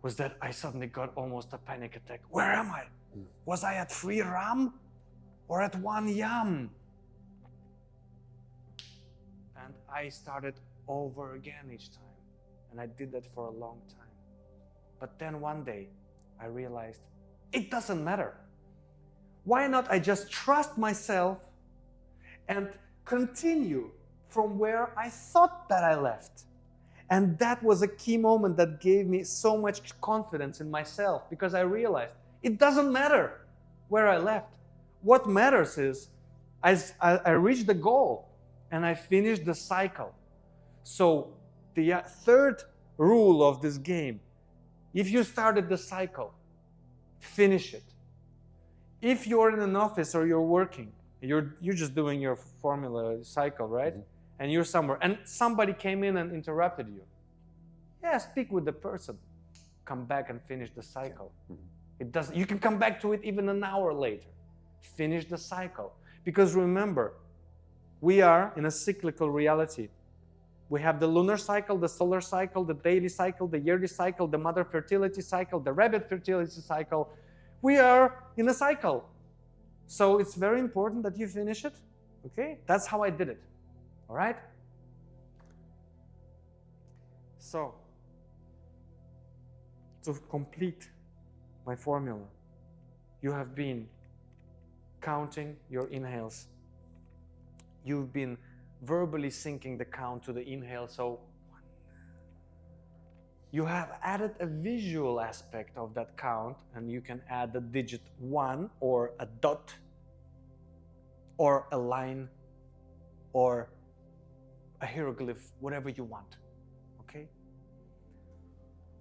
was that I suddenly got almost a panic attack. Where am I? Was I at 3 ram or at 1 yam? And I started over again each time. And I did that for a long time. But then one day I realized it doesn't matter. Why not I just trust myself and continue from where I thought that I left? And that was a key moment that gave me so much confidence in myself, because I realized it doesn't matter where I left. What matters is I reached the goal and I finished the cycle. So the third rule of this game, if you started the cycle, finish it. If you're in an office or you're working, you're just doing your formula cycle, right? And you're somewhere and somebody came in and interrupted you. Yeah, speak with the person. Come back and finish the cycle. It doesn't, you can come back to it even an hour later. Finish the cycle. Because remember, we are in a cyclical reality. We have the lunar cycle, the solar cycle, the daily cycle, the yearly cycle, the mother fertility cycle, the rabbit fertility cycle. We are in a cycle. So it's very important that you finish it. Okay? That's how I did it. All right? So, to complete my formula, you have been counting your inhales. You've been verbally syncing the count to the inhale. So, you have added a visual aspect of that count, and you can add the digit 1 or a dot or a line or a hieroglyph, whatever you want, okay?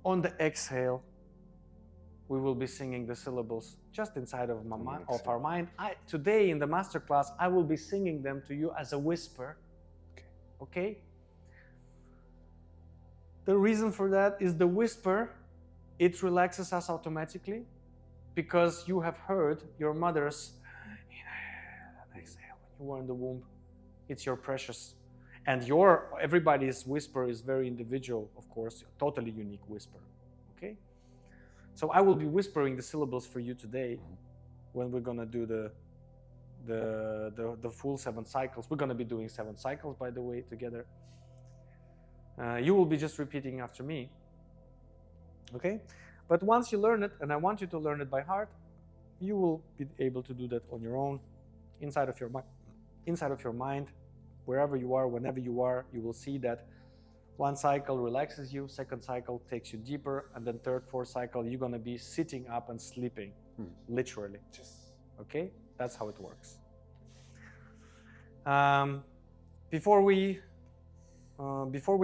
On the exhale, we will be singing the syllables just inside of our mind. Today in the masterclass, I will be singing them to you as a whisper, okay? The reason for that is the whisper, it relaxes us automatically, because you have heard your mother's inhale and exhale when you were in the womb. It's your precious. And everybody's whisper is very individual, of course, a totally unique whisper, okay? So I will be whispering the syllables for you today when we're gonna do the full 7 cycles. We're gonna be doing 7 cycles, by the way, together. You will be just repeating after me, okay? But once you learn it, and I want you to learn it by heart, you will be able to do that on your own, inside of your mind. inside of your mind, wherever you are, whenever you are, you will see that one cycle relaxes you, second cycle takes you deeper, and then third, fourth cycle, you're gonna be sitting up and sleeping, literally. Okay, that's how it works. Before we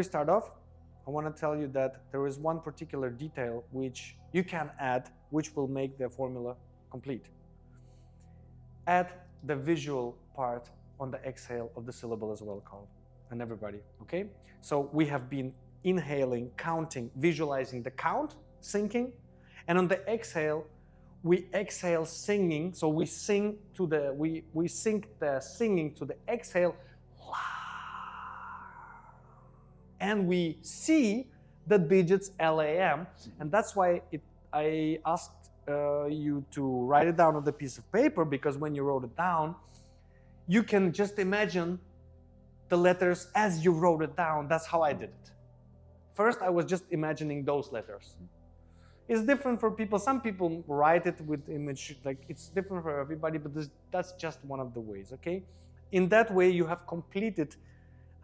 start off, I want to tell you that there is one particular detail which you can add, which will make the formula complete. Add the visual part on the exhale of the syllable as well, Carl, and everybody, okay? So we have been inhaling, counting, visualizing the count, syncing, and on the exhale, we exhale singing, so we sing to the, we sync the singing to the exhale, and we see the digits LAM, and that's why I asked you to write it down on the piece of paper, because when you wrote it down, you can just imagine the letters as you wrote it down. That's how I did it. First, I was just imagining those letters. It's different for people. Some people write it with image, like it's different for everybody, but that's just one of the ways, okay? In that way, you have completed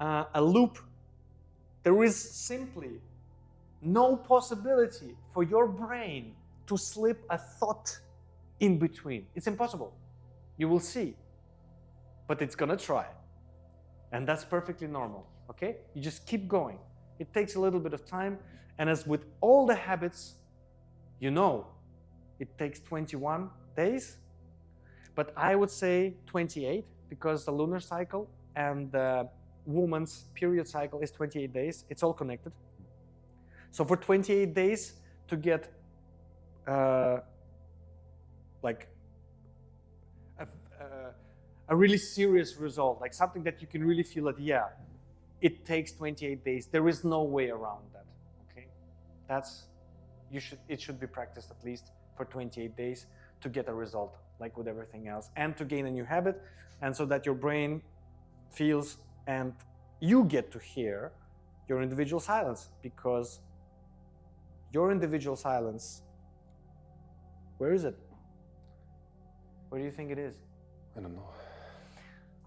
a loop. There is simply no possibility for your brain to slip a thought in between. It's impossible. You will see, but it's gonna try. And that's perfectly normal, okay? You just keep going. It takes a little bit of time, and as with all the habits, you know, it takes 21 days, but I would say 28, because the lunar cycle and the woman's period cycle is 28 days. It's all connected. So for 28 days to get like a really serious result, like something that you can really feel that, yeah, it takes 28 days. There is no way around that, okay? It should be practiced at least for 28 days to get a result, like with everything else, and to gain a new habit, and so that your brain feels and you get to hear your individual silence, because your individual silence, where is it? Where do you think it is? I don't know.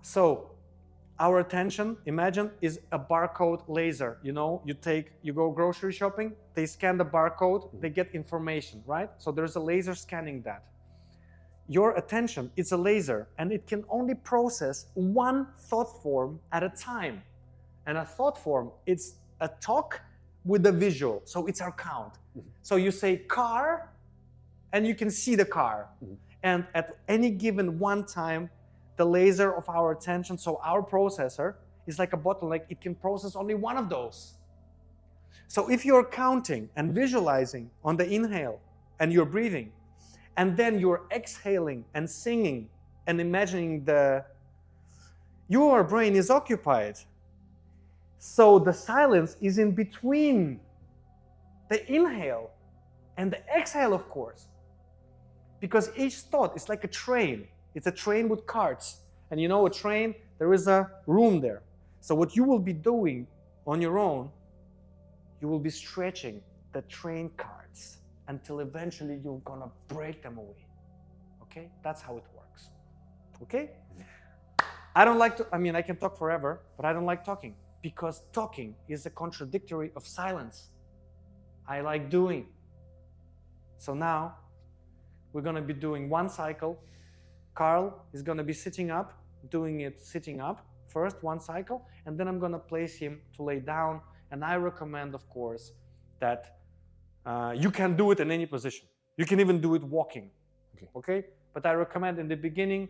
So our attention, imagine, is a barcode laser. You know, you go grocery shopping, they scan the barcode, they get information, right? So there's a laser scanning that. Your attention is a laser, and it can only process one thought form at a time. And a thought form, it's a talk with a visual, so it's our count. So you say car, and you can see the car. And at any given one time, the laser of our attention, so our processor, is like a bottleneck. It can process only one of those. So if you're counting and visualizing on the inhale, and you're breathing, and then you're exhaling and singing and imagining your brain is occupied. So the silence is in between the inhale and the exhale, of course. Because each thought is like a train. It's a train with carts. And you know, a train, there is a room there. So what you will be doing on your own, you will be stretching the train carts until eventually you're gonna break them away. Okay? That's how it works. Okay? I don't like to, I can talk forever, but I don't like talking, because talking is a contradictory of silence. I like doing. So now we're gonna be doing one cycle. Carl is gonna be sitting up, doing it sitting up first, one cycle, and then I'm gonna place him to lay down. And I recommend, of course, that you can do it in any position. You can even do it walking, okay? But I recommend in the beginning,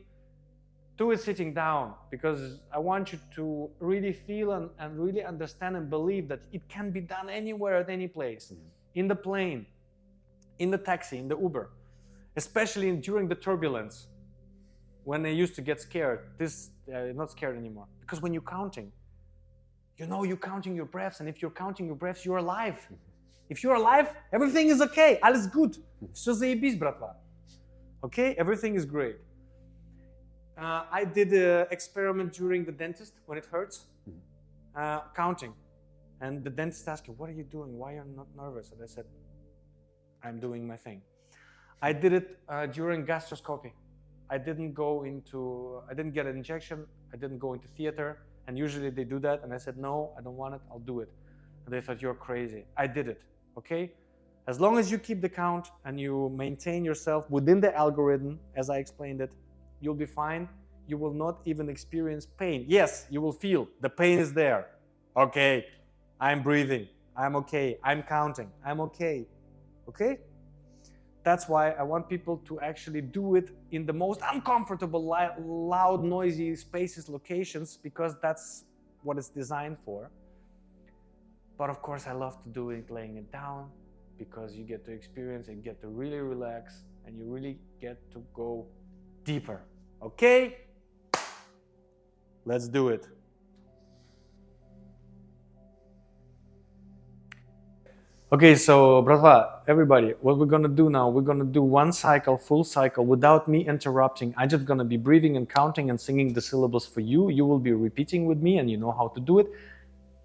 do it sitting down, because I want you to really feel and really understand and believe that it can be done anywhere at any place. In the plane, in the taxi, in the Uber, especially during the turbulence, when I used to get scared. Not scared anymore, because when you're counting, you know you're counting your breaths, and if you're counting your breaths, you're alive. If you're alive, everything is okay. Alles gut. Все заебись, братва. Okay, everything is great. I did an experiment during the dentist when it hurts, counting. And the dentist asked me, what are you doing? Why are you not nervous? And I said, I'm doing my thing. I did it during gastroscopy. I didn't get an injection, I didn't go into theater, and usually they do that, and I said, no, I don't want it, I'll do it. And they thought, you're crazy. I did it, okay? As long as you keep the count and you maintain yourself within the algorithm, as I explained it, you'll be fine. You will not even experience pain. Yes, you will feel the pain is there. Okay, I'm breathing, I'm okay, I'm counting, I'm okay, okay? That's why I want people to actually do it in the most uncomfortable, loud, noisy spaces, locations, because that's what it's designed for. But of course, I love to do it laying it down, because you get to experience it, get to really relax, and you really get to go deeper. Okay? Let's do it. Okay, so bratva, everybody, what we're gonna do now, we're gonna do one cycle, full cycle, without me interrupting. I'm just gonna be breathing and counting and singing the syllables for you. You will be repeating with me, and you know how to do it.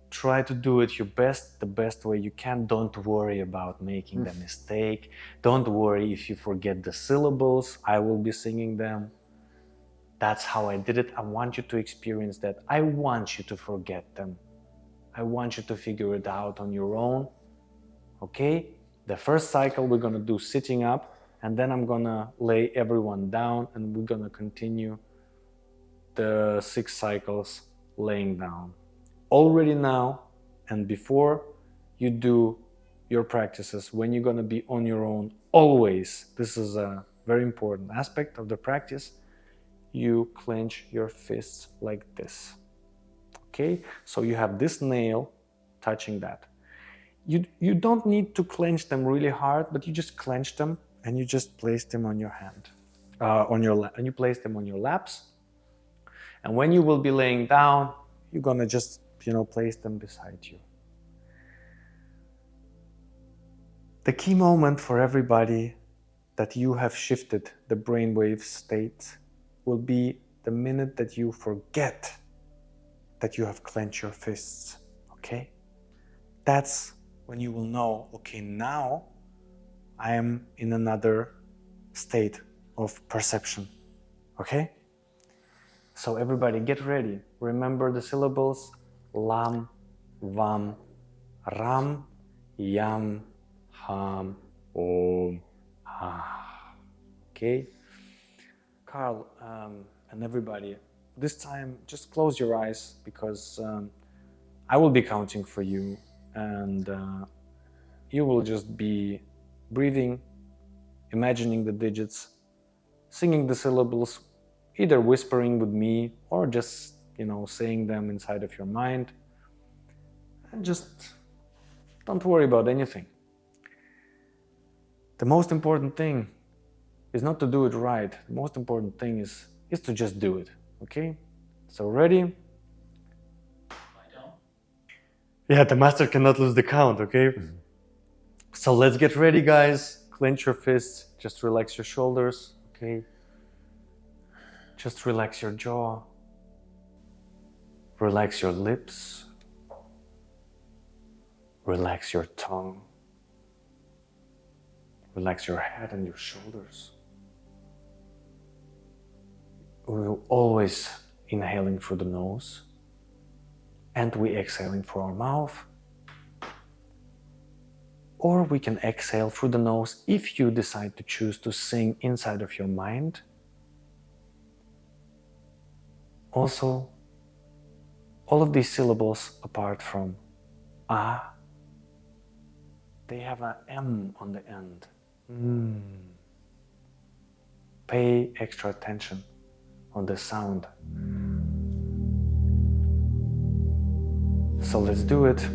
Try to do it your best, the best way you can. Don't worry about making the mistake. Don't worry if you forget the syllables. I will be singing them. That's how I did it. I want you to experience that. I want you to forget them. I want you to figure it out on your own. Okay? The first cycle we're gonna do sitting up, and then I'm gonna lay everyone down, and we're gonna continue the 6 cycles laying down. Already now and before you do your practices, when you're gonna be on your own, always, this is a very important aspect of the practice, you clench your fists like this. Okay? So you have this nail touching that. You don't need to clench them really hard, but you just clench them and you just place them on your hand, and you place them on your laps. And when you will be laying down, you're gonna just, place them beside you. The key moment for everybody that you have shifted the brainwave state will be the minute that you forget that you have clenched your fists. Okay? That's when you will know, okay, now I am in another state of perception. Okay? So everybody get ready. Remember the syllables: lam, vam, ram, yam, ham, om, ha. Okay? Carl, and everybody, this time just close your eyes, because I will be counting for you, and you will just be breathing, imagining the digits, singing the syllables, either whispering with me or just, saying them inside of your mind. And just don't worry about anything. The most important thing is not to do it right. The most important thing is to just do it. Okay? So ready? Yeah, the master cannot lose the count, okay? So let's get ready, guys. Clench your fists, just relax your shoulders, okay? Just relax your jaw. Relax your lips. Relax your tongue. Relax your head and your shoulders. We're always inhaling through the nose, and we exhaling through our mouth. Or we can exhale through the nose if you decide to choose to sing inside of your mind. Also, all of these syllables, apart from ah, they have an M on the end. Pay extra attention on the sound. So let's do it.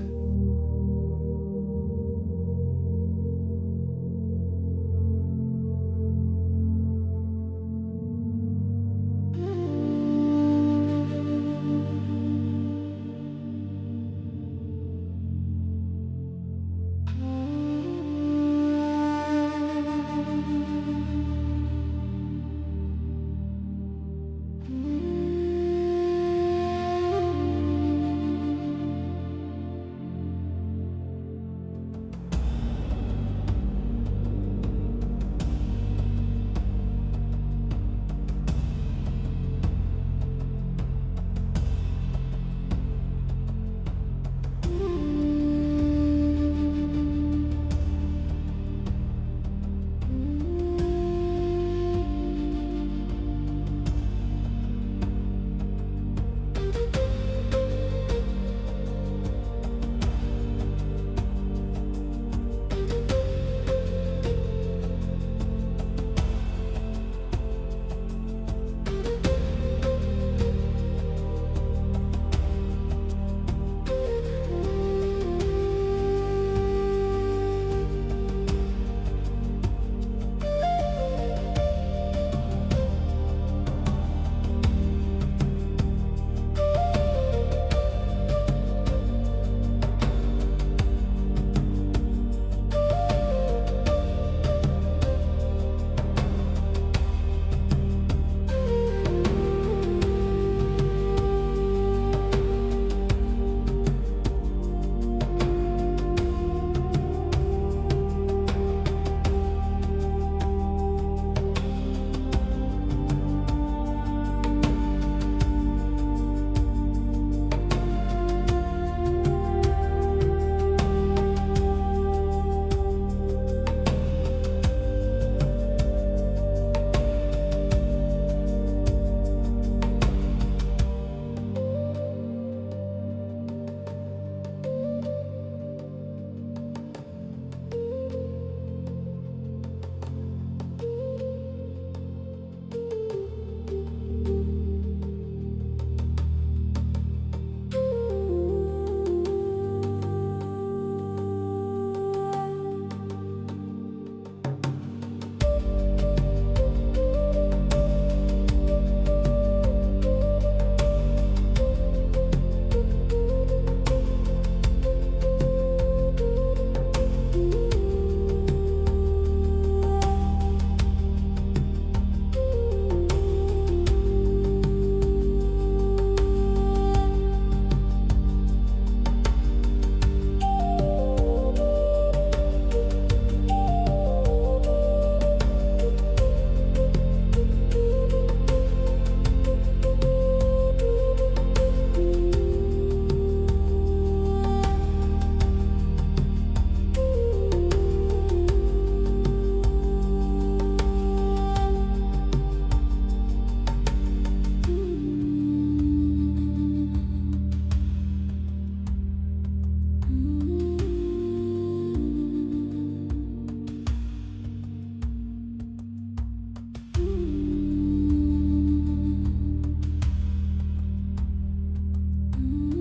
you.